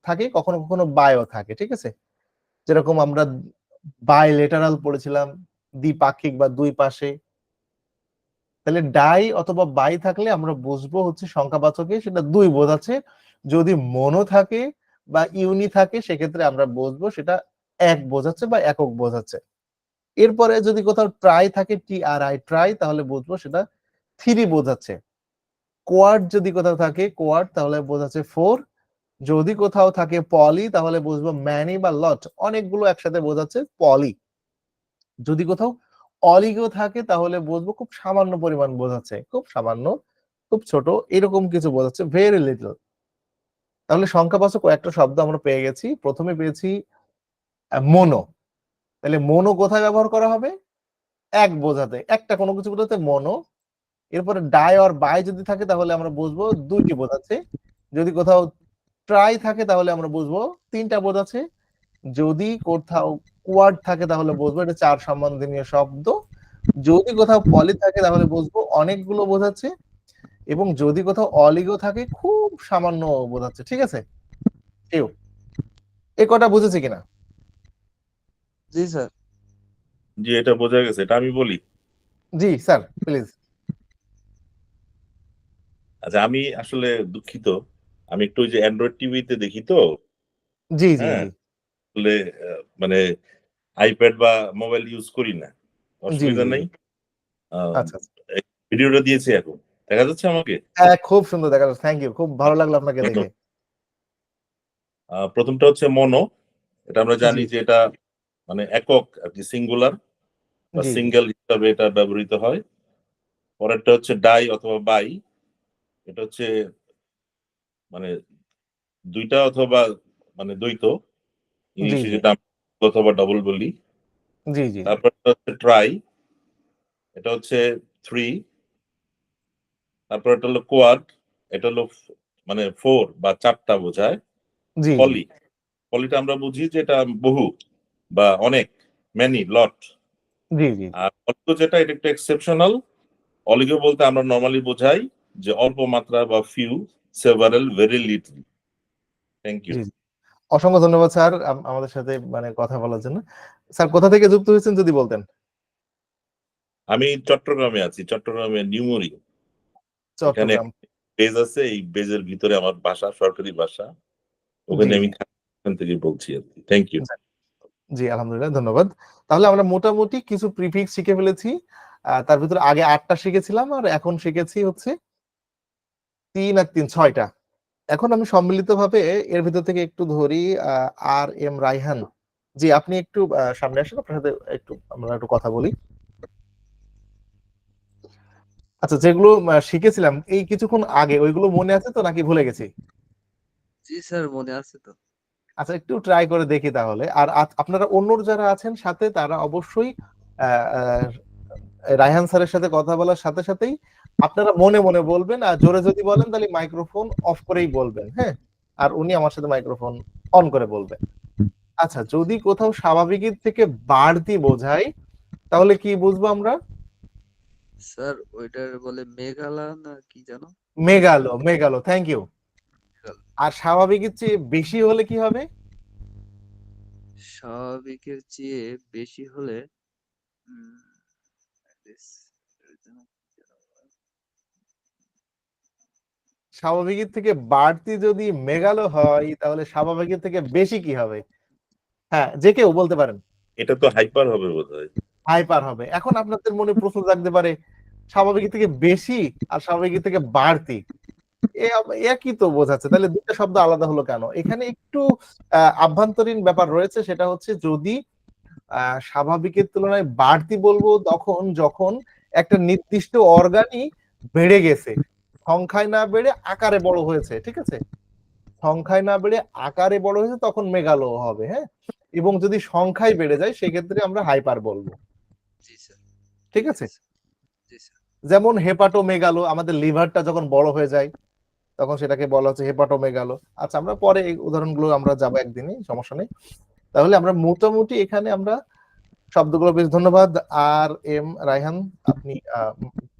থাকে, কখনো কখনো বায়ও থাকে। ঠিক আছে, যেরকম আমরা বাইলেটারাল পড়েছিলাম, দ্বিপাক্ষিক বা দুই পাশে। তাহলে ডাই অথবা বাই থাকলে আমরা বুঝবো হচ্ছে সংখ্যাবাচকে সেটা দুই বোঝাচ্ছে। যদি মনো থাকে বা ইউনি থাকে সেক্ষেত্রে আমরা বুঝবো সেটা এক বোঝাচ্ছে বা একক বোঝাচ্ছে। এরপরে যদি কোথাও ট্রাই থাকে, টি আর আই, ট্রাই, তাহলে বুঝবো সেটা থ্রি বোঝাচ্ছে। কোয়াড যদি কোথাও থাকে, কোয়াড, তাহলে বোঝাচ্ছে ফোর। যদি কোথাও থাকে পলি তাহলে বুঝবো ম্যানি বা লট, অনেকগুলো একসাথে বোঝাচ্ছে পলি। যদি কোথাও অলিগো থাকে তাহলে বুঝবো খুব সামান্য পরিমাণ বোঝাচ্ছে, খুব সামান্য, খুব ছোট, এরকম কিছু বোঝাচ্ছে, ভেরি লিটল। তাহলে সংখ্যাবাচক কয়েকটা শব্দ আমরা পেয়ে গেছি। প্রথমে পেয়েছি মোনো। তাহলে মোনো কোথায় ব্যবহার করা হবে? এক বোঝাতে, একটা কোনো কিছু বোঝাতে মোনো। এরপরে ডাই আর বাই যদি থাকে তাহলে আমরা বুঝবো দুইটি বোঝাচ্ছে। যদি কোথাও ট্রাই থাকে তাহলে আমরা বুঝবো তিনটা বোঝাচ্ছে। যদি কোথাও কোয়াড থাকে তাহলে বুঝবো এটা চার সম্বন্ধনীয় শব্দ। যদি কোথাও পলি থাকে তাহলে বুঝবো অনেকগুলো বোঝাচ্ছে। এবং যদি কোথাও অলিগো থাকে খুব সামান্য বোঝাচ্ছে। ঠিক আছে, কেউ এ কটা বুঝেছে কিনা? জি স্যার। জি, এটা বোঝা গেছে। এটা আমি বলি। জি স্যার, প্লিজ। আচ্ছা, আমি আসলে দুঃখিত, আমি একটু ওই যে অ্যান্ড্রয়েড টিভিতে দেখি তো। জি জি হ্যাঁ, জি আসলে মানে আইপ্যাড বা মোবাইল ইউজ করি না, জি অসুবিধা জি নেই। আচ্ছা আচ্ছা। ভিডিওটা দিয়েছি, এখন দেখা যাচ্ছে আমাকে? হ্যাঁ, খুব সুন্দর দেখা যাচ্ছে, থ্যাংক ইউ, খুব ভালো লাগলো আপনাকে দেখে। প্রথমটা হচ্ছে মনো। এটা আমরা জি জানি যে এটা মানে একক আর কি, সিঙ্গুলার বা জি জি সিঙ্গেল হিসাবে এটা ব্যবহৃত হয়। পরেরটা হচ্ছে ডাই অথবা বাই। এটা হচ্ছে মানে দুইটা অথবা মানে দ্বৈত, জি ইংলিশে জি যেটা অথবা ডবল বলি। জি জি তারপর হচ্ছে ট্রাই, এটা হচ্ছে থ্রি। তারপর এটা হলো কোয়াড, এটা হলো মানে ফোর বা চারটা বোঝায়। জি জি পলি, পলিটা আমরা বুঝি যে এটা বহু বা অনেক, ম্যানি, লট। জি জি আর অলিগো যেটা, এটা একটু এক্সেপশনাল। অলিগো বলতে আমরা নর্মালি বোঝাই যে অল্প মাত্রা বা few, several, very little. Thank you. জি জি। অসংখ্য ধন্যবাদ স্যার আমাদের সাথে মানে কথা বলার জন্য। স্যার কোথা থেকে যুক্ত হয়েছেন যদি বলতেন? আমি চট্টগ্রামে আছি, চট্টগ্রামের নিউমরি। এখানে চট্টগ্রাম। বেজ আছে, এই বেজের ভিতরে আমার বাসা, সরকারি বাসা। ওখানে জি আমি জি। ওখান থেকে বলছি আর কি। Thank you. জি আলহামদুলিল্লাহ, ধন্যবাদ। তাহলে আমরা মোটামুটি কিছু প্রিফিক্স শিখে ফেলেছি। তার ভিতরে আগে 8টা শিখেছিলাম আর এখন শিখেছি হচ্ছে 3 আর 3 6টা। এখন আমি সম্মিলিতভাবে এর ভিতর থেকে একটু ধরি। আর এম রায়হান, জি আপনি একটু সামনে আসেন, আপনার সাথে একটু আমরা একটু কথা বলি। আচ্ছা, যেগুলো শিখেছিলাম এই কিছুক্ষণ আগে, ওইগুলো মনে আছে তো নাকি ভুলে গেছি? জি স্যার, মনে আছে তো। আচ্ছা, একটু ট্রাই করে দেখি তাহলে। আর আপনারা অন্য যারা আছেন সাথে তারা অবশ্যই আহ, আহ, রায়হান স্যারের সাথে কথা বলার সাথে সাথেই আপনারা মনে মনে বলবেন, আর জোরে যদি বলেন তাহলে মাইক্রোফোন অফ করেই বলবেন, হ্যাঁ। আর উনি আমার সাথে মাইক্রোফোন অন করে বলবেন। আচ্ছা, যদি কোথাও স্বাভাবিকের থেকে বাড়তি বোঝায় তাহলে কি বুঝবো আমরা? স্যার ওইটার বলে মেঘালা না কি জানো? মেঘালো, মেঘালো, থ্যাংক ইউ। মেঘালো। আর স্বাভাবিকের চেয়ে বেশি হলে কি হবে? স্বাভাবিকের চেয়ে বেশি হলে উম, স্বাভাবিকের থেকে বাড়তি যদি মেঘালো হয় তাহলে স্বাভাবিকের থেকে বেশি কি হবে? হ্যাঁ, যে কেউ বলতে পারেন। এটা তো হাইপার হবে বোধহয়। হাইপার হবে। এখন আপনাদের মনে প্রশ্ন জাগতে পারে, স্বাভাবিকের থেকে বেশি আর স্বাভাবিকের থেকে বাড়তি একই তো বোঝাচ্ছে, তাহলে দুটো শব্দ আলাদা হলো কেন? এখানে একটু আভ্যন্তরীণ ব্যাপার রয়েছে। সেটা হচ্ছে যদি স্বাভাবিকের তুলনায় বাড়তি বলবো তখন যখন একটা নির্দিষ্ট অর্গানই বেড়ে গেছে, সংখ্যায় না বেড়ে আকারে বড় হয়েছে, ঠিক আছে? সংখ্যায় না বেড়ে আকারে বড় হয়েছে তখন মেগালো হবে, হ্যাঁ। এবং যদি সংখ্যায় বেড়ে যায় সেক্ষেত্রে আমরা হাইপার বলবো, জি স্যার, ঠিক আছে? জি স্যার। যেমন হেপাটোমেগালো, আমাদের লিভারটা যখন বড় হয়ে যায় তখন সেটাকে বলা হচ্ছে হেপাটোমেগালো। আচ্ছা, আমরা পরে এই উদাহরণগুলো আমরা যাবো একদিনই, সমস্যা নেই। তাহলে আমরা মোটামুটি এখানে আমরা শব্দগুলো বেশ, ধন্যবাদ আর এম রায়হান, আপনি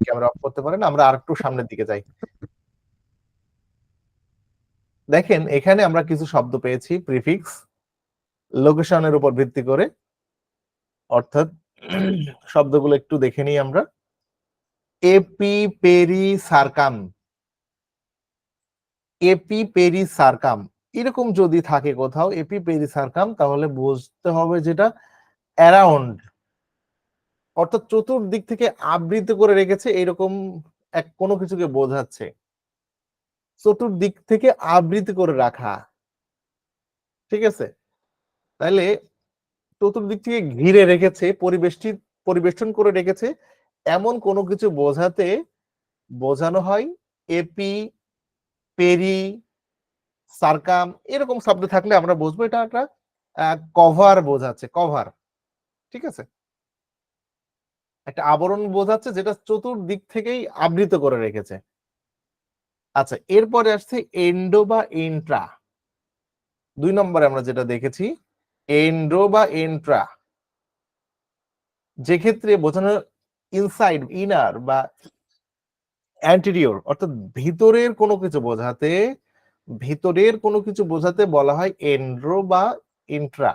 ক্যামেরা অফ করতে পারেন। আমরা আর একটু সামনের দিকে যাই। দেখেন এখানে আমরা কিছু শব্দ পেয়েছি প্রিফিক্স লোকেশনের উপর ভিত্তি করে, অর্থাৎ শব্দগুলো একটু দেখে নিই আমরা। Epi peri circum, epi peri circum এরকম যদি থাকে কোথাও এপি পেরি সার্কাম, তাহলে বুঝতে হবে যেটা অ্যারাউন্ড, অর্থাৎ চতুর্দিক থেকে আবৃত করে রেখেছে এরকম এক কোনো কিছুকে বোঝাচ্ছে। চতুর্দিক থেকে আবৃত করে রাখা, ঠিক আছে? তাহলে চতুর্দিক থেকে ঘিরে রেখেছে, পরিবেষ্টন করে রেখেছে এমন কোনো কিছু বোঝাতে বোঝানো হয় এপি পেরি সার্কাম। এরকম শব্দ থাকলে আমরা বুঝবো এটা একটা কভার বোঝাচ্ছে, কভার, ঠিক আছে? একটা আবরণ বোঝাচ্ছে যেটা চতুর্দিক থেকেই আবৃত করে রেখেছে। আচ্ছা, এরপরে আসছে এন্ডো বা ইন্ট্রা। 2 নম্বরে আমরা যেটা দেখেছি এন্ডো বা ইন্ট্রা, যে ক্ষেত্রে বোঝানো ইনসাইড, ইনার বা অ্যান্টেরিয়র, অর্থাৎ ভিতরের কোনো কিছু বোঝাতে, ভিতরের কোনো কিছু বোঝাতে বলা হয় এন্ড্রো বা ইন্ট্রা।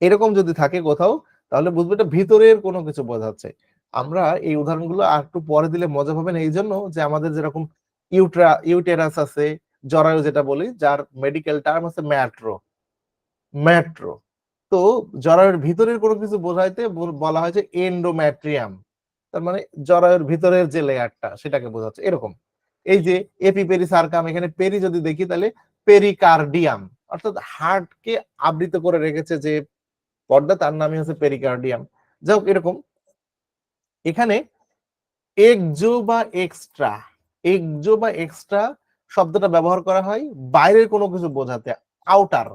এরকম যদি থাকে কোথাও তাহলে বুঝবো এটা ভিতরের কোনো কিছু বোঝাচ্ছে। আমরা এই উদাহরণগুলো আর একটু পরে দিলে মজা পাবেন, এই জন্য যে আমাদের যেরকম ইউটেরাস আছে, জরায়ু যেটা বলি, যার মেডিকেল টার্ম আছে ম্যাট্রো, ম্যাট্রো। তো জরায়ুর ভিতরের কোনো কিছু বোঝাইতে বলা হয় যে এন্ডোম্যাট্রিয়াম, তার মানে জরায়ুর ভিতরের যে লেয়ারটা সেটাকে বোঝাচ্ছে এরকম। এই যে এপিপেরি সার্কাম, এখানে পেরি যদি দেখি তাহলে পেরিকার্ডিয়াম, অর্থাৎ হার্টকে আবৃত করে রেখেছে যে পর্দা, তার নামই হচ্ছে পেরিকার্ডিয়াম। যাই হোক, এরকম এখানে এক্সো বা এক্সট্রা, এক্সো বা এক্সট্রা শব্দটা ব্যবহার করা হয় বাইরের কোনো কিছু বোঝাতে, আউটার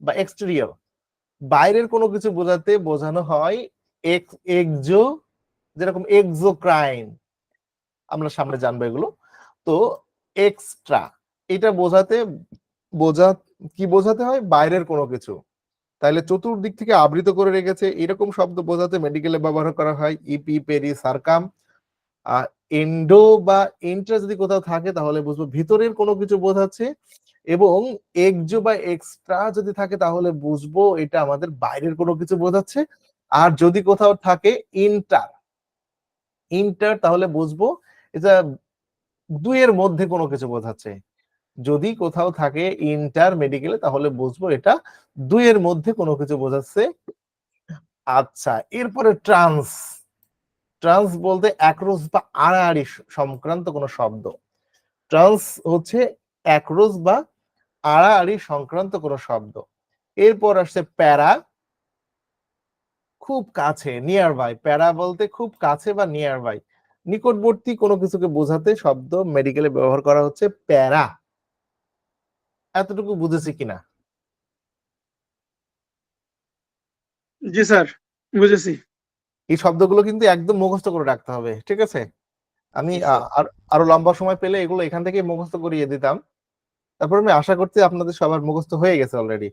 বা এক্সটেরিয়র, বাইরের কোনো কিছু বোঝাতে বোঝানো হয় এক্সো, যেরকম এক্সোক্রাইন, আমরা সামনে জানবো এগুলো। তো এক্সট্রা এটা বোঝাতে কি বোঝাতে হয়? বাইরের কোনো কিছু। তাহলে চতুর্দিক থেকে আবৃত করে রেখেছে এরকম শব্দ বোঝাতে মেডিকেলে ব্যবহার করা হয় ইপি পেরি সার্কাম। এন্ডো বা ইন্ট্রা যদি কোথাও থাকে তাহলে বুঝবো ভিতরের কোনো কিছু বোঝাচ্ছে, এবং এক্সো বা এক্সট্রা যদি থাকে তাহলে বুঝবো এটা আমাদের বাইরের কোনো কিছু বোঝাচ্ছে। আর যদি কোথাও থাকে ইন্টার ইন্টার তাহলে বুঝবো এটা দুইয়ের মধ্যে কোনো কিছু বোঝাচ্ছে। যদি কোথাও থাকে ইন্টার মেডিকেলে তাহলে বুঝবো এটা দুইয়ের মধ্যে কোনো কিছু বোঝাচ্ছে। আচ্ছা, এরপরে ট্রান্স। ট্রান্স বলতে একরোজ বা আড়াআড়ি সংক্রান্ত কোনো শব্দ। ট্রান্স হচ্ছে একরোজ বা আড়াআড়ি সংক্রান্ত কোনো শব্দ। এরপর আসছে প্যারা, খুব কাছে, নিয়ার বাই। প্যারা বলতে খুব কাছে বা নিয়ার বাই, নিকটবর্তী কোনো কিছুকে বোঝাতে শব্দ মেডিকেলে ব্যবহার করা হচ্ছে প্যারা। এতটুকু বুঝেছি কিনা? জি স্যার, বুঝেছি। এই শব্দগুলো কিন্তু একদম মুখস্থ করে রাখতে হবে, ঠিক আছে? আমি জি স্যার। আরো লম্বা সময় পেলে এগুলো এখান থেকে মুখস্থ করিয়ে দিতাম। তারপর আমি আশা করছি আপনাদের সবার মুখস্থ হয়ে গেছে অলরেডি।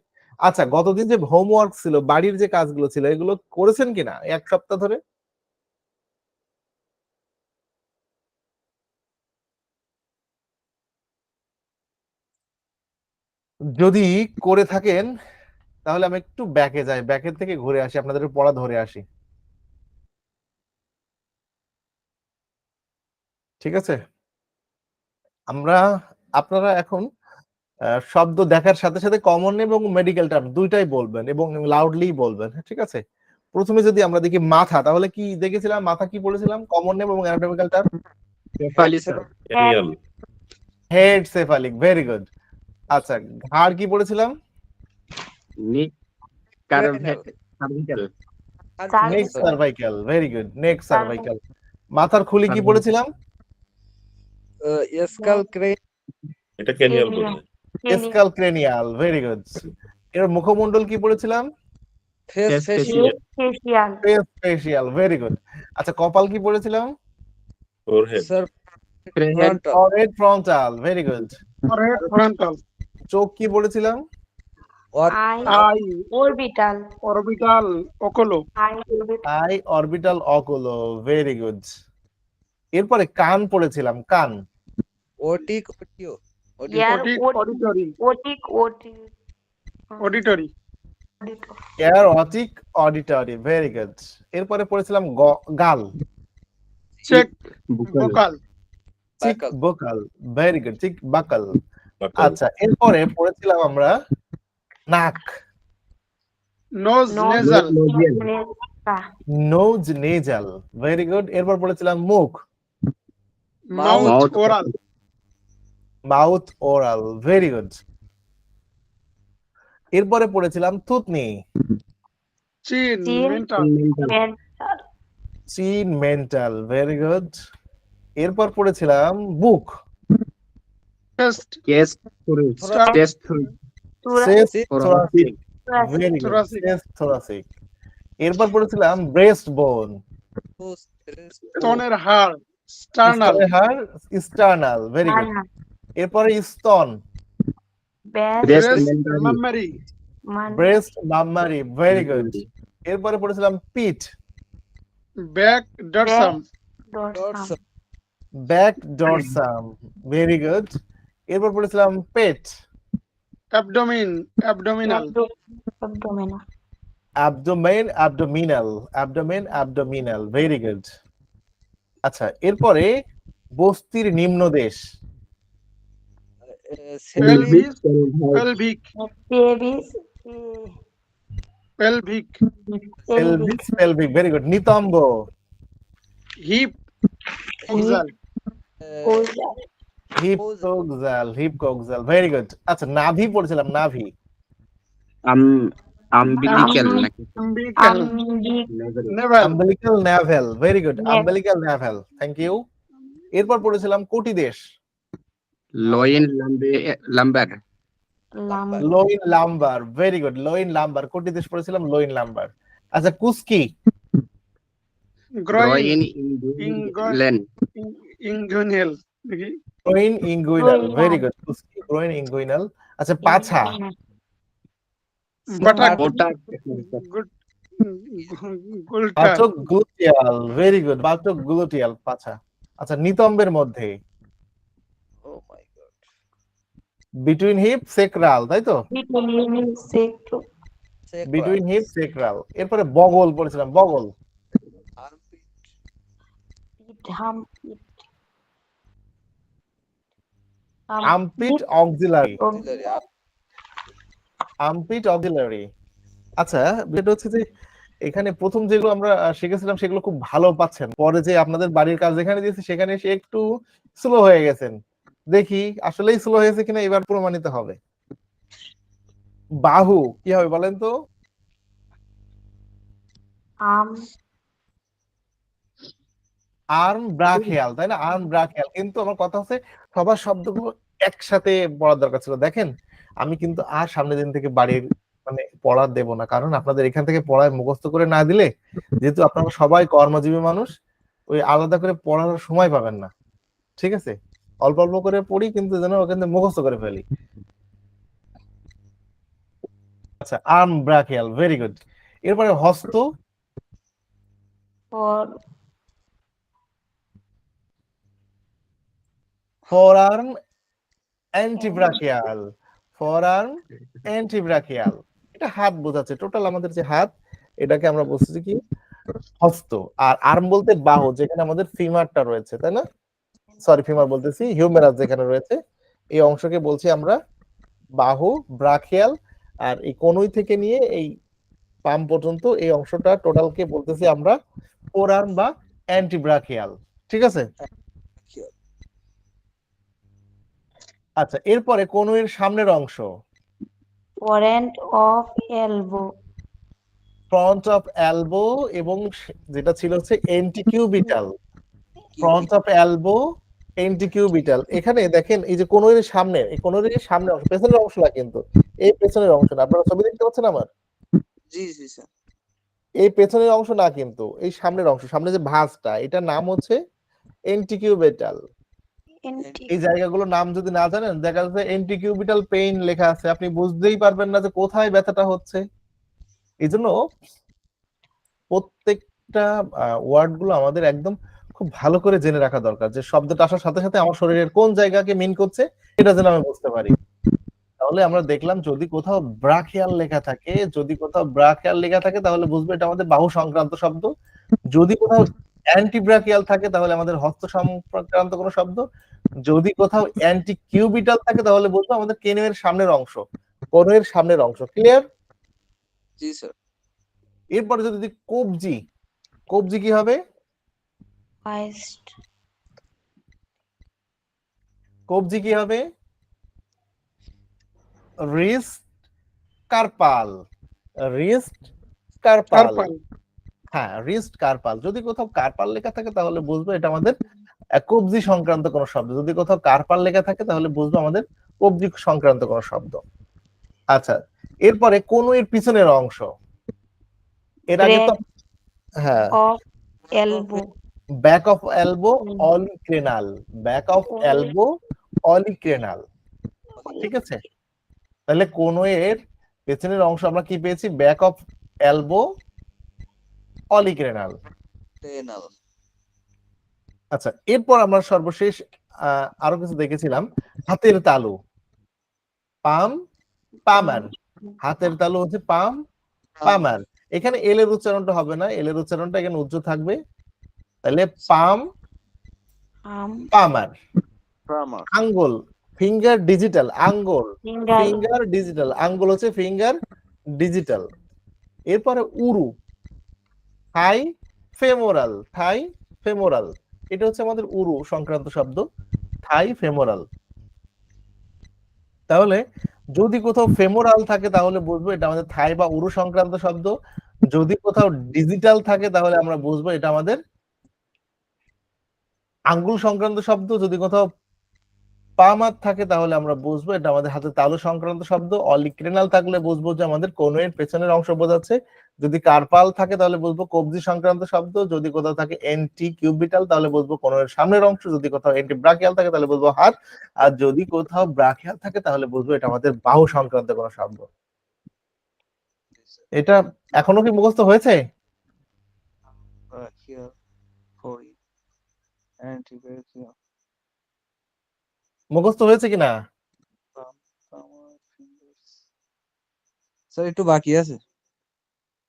আচ্ছা, গতদিন যে হোমওয়ার্ক ছিল, বাড়ির যে কাজগুলো ছিল, এগুলো করেছেন কিনা এক সপ্তাহ ধরে? যদি করে থাকেন তাহলে আমি একটু ব্যাকে যাই, ব্যাকের থেকে ঘুরে আসি, আপনাদের পড়া ধরে আসি, ঠিক আছে? আপনারা এখন শব্দ দেখার সাথে সাথে কমন এবং মেডিকেল টার্ম দুইটাই বলবেন এবং লাউডলি বলবেন, ঠিক আছে? প্রথমে যদি আমরা দেখি মাথা, তাহলে কি দেখেছিলাম? মাথা কি বলেছিলাম? কমন নেম এবং anatomical term cranial. Head cephalic, very good. আচ্ছা, ঘাড় কি পড়েছিলাম? Neck cervical. Neck cervical, very good, neck cervical. মাথার খুলি কি পড়েছিলাম? Skull cran. এটা ক্রেনিয়াল বলে। Skull cranial, very good. এর মুখমণ্ডল কি পড়েছিলাম? Face facial. Facial face facial, very good. আচ্ছা, কপাল কি পড়েছিলাম? Forehead. Sir forehead. Forehead frontal, very good. Forehead frontal. চোখ কি পড়েছিলাম? Eye eye orbital orbital ওকুলো। Eye orbital eye orbital oculo, very good. এরপরে কান পড়েছিলাম, কান। ওটিক অডিও। ইয়ার অডিটরি ওটিক ওটি auditory. Ear otic auditory, very good. এরপরে পড়েছিলাম গাল, cheek buccal. Vocal. Cheek buccal, very good, cheek buccal. Buccal. আচ্ছা, এরপরে পড়েছিলাম আমরা নাক, nose nasal. Nose nasal, very good. এরপর পড়েছিলাম মুখ, mouth Mouth. Oral. Mouth oral, very good. এরপরে পড়েছিলাম থুতনি, চিন চিন। মেন্টাল। চিন মেন্টাল, ভেরি গুড। এরপর পড়েছিলাম বুক, chest chest thorax. Stomach. Chest thorax. Chest thoracic. thoracic, very good, Thoracic. Chest thoracic। এরপর পড়েছিলাম ব্রেস্ট বোন, স্তনের হাড় স্টার্নাল। হাড়, স্টার্নাল, ভেরি গুড। এরপরে স্তন, Breast breast mammary. Mammary. Breast mammary, very good. এরপরে পড়েছিলাম পিঠ, back dorsum. Back dorsum, very good. এরপর পড়েছিলাম পেট, abdomen abdominal. Abdomen, abdominal, abdomen, abdominal, very good. আচ্ছা, এরপরে বস্তির নিম্নদেশ, pelvis pelvic pelvic. Pelvis, pelvic, very good. নিতম্ব, hip coxal. Hip coxal, hip coxal, very good. আচ্ছা, নাভি পড়েছিলাম, নাভি, আম্বিলিক্যাল নাকি umbilical navel. Umbilical navel, very good, umbilical navel, thank you. এরপর পড়েছিলাম কটিদেশ, লোয়েন lumbar. Loin lumbar, very good, loin lumbar. কটিদেশ পড়েছিলাম লোইন লাম্বার। আচ্ছা, কুস্কি, গ্রোইন ইনগুইনাল। ইনগুইনাল নাকি গ্রোইন ইনগুইনাল, ভেরি গুড, কুস্কি, গ্রোইন ইনগুইনাল। আচ্ছা, পাছা, বাটাক ওটাক। গুলটা। Buttock gluteal, very good, buttock gluteal, পাছা। আচ্ছা, নিতম্বের মধ্যে, oh my god, between hip sacral, তাই তো? Between hip sacral. এরপরে বগল পড়েছিলাম, বগল, armpit, armpit axillary, axillary, armpit axillary. আচ্ছা, এটা হচ্ছে যে এখানে প্রথম যেগুলো আমরা শিখেছিলাম সেগুলো খুব ভালো পাচ্ছেন, পরে যে আপনাদের বাড়ির কাজ যেখানে দিয়েছি সেখানে এসে একটু স্লো হয়ে গেছেন। দেখি আসলেই স্লো হয়েছে কিনা, এবার প্রমাণিত হবে। বাহু কি হবে বলেন তো? আর্ম ব্রাখিয়াল, তাই না? আর্ম ব্রাখিয়াল। কিন্তু আমার কথা হচ্ছে সবার শব্দগুলো একসাথে পড়ার দরকার ছিল। দেখেন, আমি কিন্তু আর সামনের দিন থেকে বাড়ির পড়া দেব না, কারণ আপনাদের এখান থেকে পড়ায় মুখস্থ করে না দিলে, যেহেতু আপনারা সবাই কর্মজীবী মানুষ, ওই আলাদা করে পড়ার সময় পাবেন না। ঠিক আছে, অল্প অল্প করে পড়ি, কিন্তু যেন ওখান থেকে মুখস্থ করে ফেলি। আচ্ছা, আর্ম ব্রাখিয়াল, ভেরি গুড। এরপরে হস্ত, ফোরআর্ম অ্যান্টিব্রাকিয়াল, ফোরআর্ম অ্যান্টিব্রাকিয়াল। এটা হাত বোঝাচ্ছে, টোটাল আমাদের যে হাত, এটাকে আমরা বলছি কি হস্ত। আর আর্ম বলতে বাহু, যেখানে আমাদের ফিমারটা রয়েছে, তাই না? সরি, ফিমার বলতেছি, হিউমেরাস যেখানে রয়েছে, এই অংশকে বলছি আমরা বাহু, ব্রাখিয়াল। আর এই কনুই থেকে নিয়ে এই পাম পর্যন্ত এই অংশটা টোটালকে বলতেছি আমরা ফোরআর্ম বা অ্যান্টিব্রাকিয়াল। ঠিক আছে? আচ্ছা, এরপরে কনুইয়ের সামনের অংশ, front of elbow, front of elbow, এবং যেটা ছিল হচ্ছে এন্টিকিউবিটাল, ফ্রন্ট অফ এলবো, এন্টিকিউবিটাল। এখানে দেখেন, এই যে কনুইয়ের সামনে, এই কনুইয়ের সামনে অংশ, পেছনের অংশ না কিন্তু, এই পেছনের অংশ না। আপনারা ছবি দেখতে পাচ্ছেন আমার? জি জি স্যার, এই পেছনের অংশ না কিন্তু, এই সামনের অংশ, সামনে যে ভাঁজটা, এটার নাম হচ্ছে এন্টিকিউবিটাল। এই জায়গাগুলোর নাম যদি না জানেন, দেখা যাচ্ছে এন্টিকিউবিটাল পেইন লেখা আছে, আপনি বুঝতেই পারবেন না যে কোথায় ব্যথাটা হচ্ছে। এই জন্য প্রত্যেকটা ওয়ার্ড গুলো আমাদের একদম খুব ভালো করে জেনে রাখা দরকার, যে শব্দটা আসার সাথে সাথে আমার শরীরের কোন জায়গাকে মিন করছে এটা যেন আমি বুঝতে পারি। তাহলে আমরা দেখলাম, যদি কোথাও ব্রাখিয়াল লেখা থাকে, যদি কোথাও ব্রাখিয়াল লেখা থাকে তাহলে বুঝবো এটা আমাদের বাহু সংক্রান্ত শব্দ। যদি কোথাও অ্যান্টি ব্রাখিয়াল থাকে তাহলে আমাদের হস্ত সংক্রান্ত কোনো শব্দ। যদি কোথাও অ্যান্টি কিউবিটাল থাকে তাহলে বুঝবো আমাদের কেনুয়ের সামনের অংশ, কনুয়ের সামনের অংশ। ক্লিয়ার? জি স্যার, এরপরে যদি কবজি, কবজি কি হবে? কবজি কি হবে? Wrist carpal, wrist carpal. Carpal, হ্যাঁ, রিস্ট কার্পাল। যদি কোথাও কার্পাল লেখা থাকে তাহলে বুঝবো এটা আমাদের কবজি সংক্রান্ত কোনো শব্দ। যদি কোথাও কার্পাল লেখা থাকে তাহলে বুঝবো আমাদের কবজি সংক্রান্ত কোনো শব্দ। আচ্ছা, এরপরে কনুইয়ের পিছনের অংশ, এর আগে তো হ্যাঁ, elbow, back of elbow, olecranal, back of elbow, olecranal. ঠিক আছে, তাহলে কনুইয়ের পেছনের অংশ আমরা কি পেয়েছি? Back of elbow, olecranal. টেনাল, আচ্ছা, এরপর আমরা সর্বশেষ আরো কিছু দেখেছিলাম, হাতের তালু, পাম, পামার। হাতের তালু হচ্ছে পাম, পামার। এখানে এল এর উচ্চারণটা হবে না, এল এর উচ্চারণটা এখানে উজ্জ্ব থাকবে। তাহলে পাম, পামার। প্রামার, আঙ্গুল, ফিঙ্গার ডিজিটাল, আঙ্গুল, ফিঙ্গার ডিজিটাল, আঙ্গুল হচ্ছে ফিঙ্গার ডিজিটাল। এরপরে উরু, থাই ফেমোরাল, থাই ফেমোরাল। এটা হচ্ছে আমাদের উরু সংক্রান্ত শব্দ, থাই ফেমোরাল। তাহলে যদি কোথাও ফেমোরাল থাকে তাহলে বুঝবো এটা আমাদের থাই বা উরু সংক্রান্ত শব্দ। যদি কোথাও ডিজিটাল থাকে তাহলে আমরা বুঝবো এটা আমাদের আঙ্গুল সংক্রান্ত শব্দ। যদি কোথাও পামার থাকে তাহলে আমরা বুঝবো এটা আমাদের হাতে তালু সংক্রান্ত শব্দ। অলিক্রেনাল থাকলে বুঝবো যে আমাদের কনুইয়ের পেছনের অংশ বোঝাচ্ছে। যদি কার্পাল থাকে তাহলে বুঝবো কবজি সংক্রান্ত শব্দ। যদি কোথাও থাকে এন্টি কিউবিটাল তাহলে বুঝবো কনুইয়ের সামনের অংশ। যদি কোথাও এন্টি ব্রাকিয়াল থাকে তাহলে বুঝবো হাত। আর যদি কোথাও ব্রাকিয়াল থাকে তাহলে বুঝবো এটা আমাদের বাহু সংক্রান্ত কোনো শব্দ। এটা এখনো কি মুখস্থ হয়েছে? brachial, forehead, অ্যান্টিব্যাকটেরিয়াল মুখস্থ হয়েছে কিনা? স্যার একটু বাকি আছে,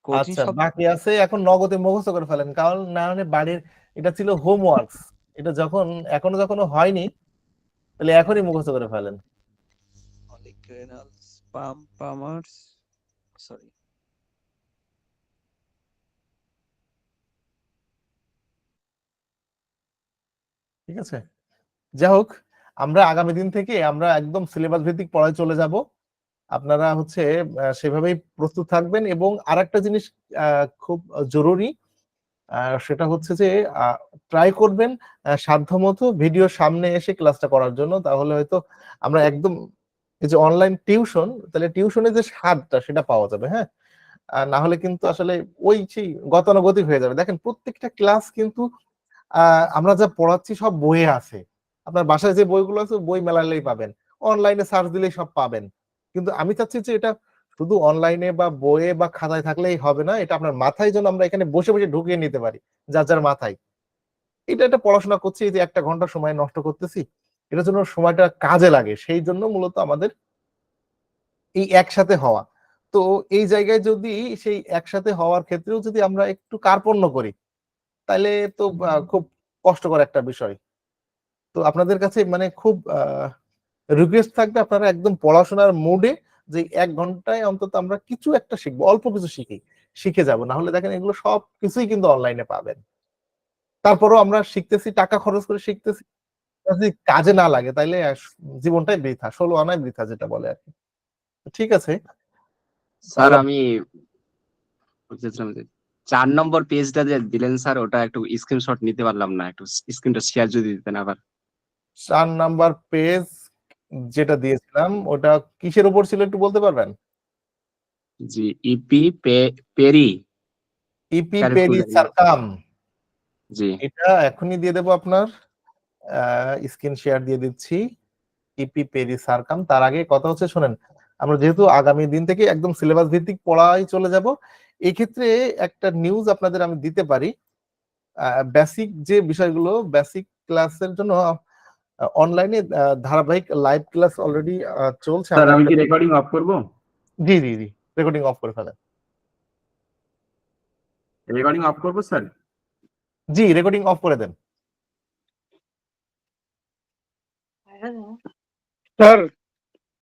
কঠিন আচ্ছা, শব্দ। বাকি আছে, এখন নগদে মুখস্থ করে ফেলেন, কারণ না হলে বাড়ির, এটা ছিল হোমওয়ার্কস, এটা এখনো হয়নি, তাহলে এখনই মুখস্থ করে ফেলেন। Polycrenals, পামার্স, সরি। ঠিক আছে, যাই হোক, আমরা আগামী দিন থেকে আমরা একদম সিলেবাস ভিত্তিক পড়ায় চলে যাব। আপনারা হচ্ছে সেভাবেই প্রস্তুত থাকবেন। এবং আরেকটা জিনিস খুব জরুরি, সেটা হচ্ছে যে ট্রাই করবেন সাধ্যমতো ভিডিওর সামনে এসে ক্লাসটা করার জন্য, তাহলে হয়তো আমরা একদম এই যে অনলাইন টিউশন, তাহলে টিউশনের যে স্বাদটা সেটা পাওয়া যাবে। হ্যাঁ, না হলে কিন্তু আসলে ওই সেই গতানুগতিক হয়ে যাবে। দেখেন, প্রত্যেকটা ক্লাস কিন্তু আমরা যা পড়াচ্ছি সব বইয়ে আছে, আপনার বাসায় যে বইগুলো আছে বই মেলালেই পাবেন, অনলাইনে সার্চ দিলেই সব পাবেন। কিন্তু আমি চাচ্ছি যে এটা শুধু অনলাইনে বা বইয়ে বা খাতায় থাকলেই হবে না, এটা আপনার মাথায় যেন আমরা এখানে বসে বসে ঢুকিয়ে নিতে পারি, যার যার মাথায়। এটা একটা পড়াশোনা করছি, এই যে 1 ঘন্টা সময় নষ্ট করতেছি, এটার জন্য সময়টা কাজে লাগে, সেই জন্য মূলত আমাদের এই একসাথে হওয়া। তো এই জায়গায় যদি সেই একসাথে হওয়ার ক্ষেত্রেও যদি আমরা একটু কার্পণ্য করি, তাহলে তো খুব কষ্টকর একটা বিষয়। তো আপনাদের কাছে মানে খুব রিকোয়েস্ট থাকবে, আপনারা একদম পড়াশোনার মুডে যে 1 ঘন্টায় অন্তত আমরা কিছু একটা শিখবো, অল্প কিছু শিখে যাব। না হলে দেখেন এগুলো সব কিছুই কিন্তু অনলাইনে পাবেন। তারপরও আমরা শিখতেছি, টাকা খরচ করে শিখতেছি, যদি কাজে না লাগে তাইলে জীবনটাই বৃথা, 16 আনাই বৃথা যেটা বলে আর কি। ঠিক আছে, স্যার তাহলে আমি বলতেছিলাম যে 4 নম্বর পেজটা যে দিলেন স্যার, ওটা একটু স্ক্রিনশট নিতে পারলাম না, একটু স্ক্রিনটা শেয়ার যদি দিতেন আবার। 4 নাম্বার পেজ যেটা দিয়েছিলাম ওটা কিসের উপর ছিল একটু বলতে পারবেন? জি, পেরি ইপি পেরি ক্যালিফোর্নিয়া। সারকাম, জি এটা এখনই দিয়ে দেবো আপনার, স্ক্রিন শেয়ার দিয়ে দিচ্ছি। ইপি পেরি সারকাম, তার আগে কথা হচ্ছে শোনেন, আমরা যেহেতু আগামী দিন থেকে একদম সিলেবাস ভিত্তিক পড়ায় চলে যাব, এই ক্ষেত্রে একটা নিউজ আপনাদের আমি দিতে পারি। বেসিক যে বিষয়গুলো, বেসিক ক্লাসের জন্য অনলাইনে ধারাবাহিক লাইভ ক্লাস অলরেডি চলছে। স্যার, আমি কি রেকর্ডিং অফ করব? জি জি জি, রেকর্ডিং অফ করে ফেলেন। রেকর্ডিং অফ করব স্যার? জি, রেকর্ডিং অফ করে দেন। স্যার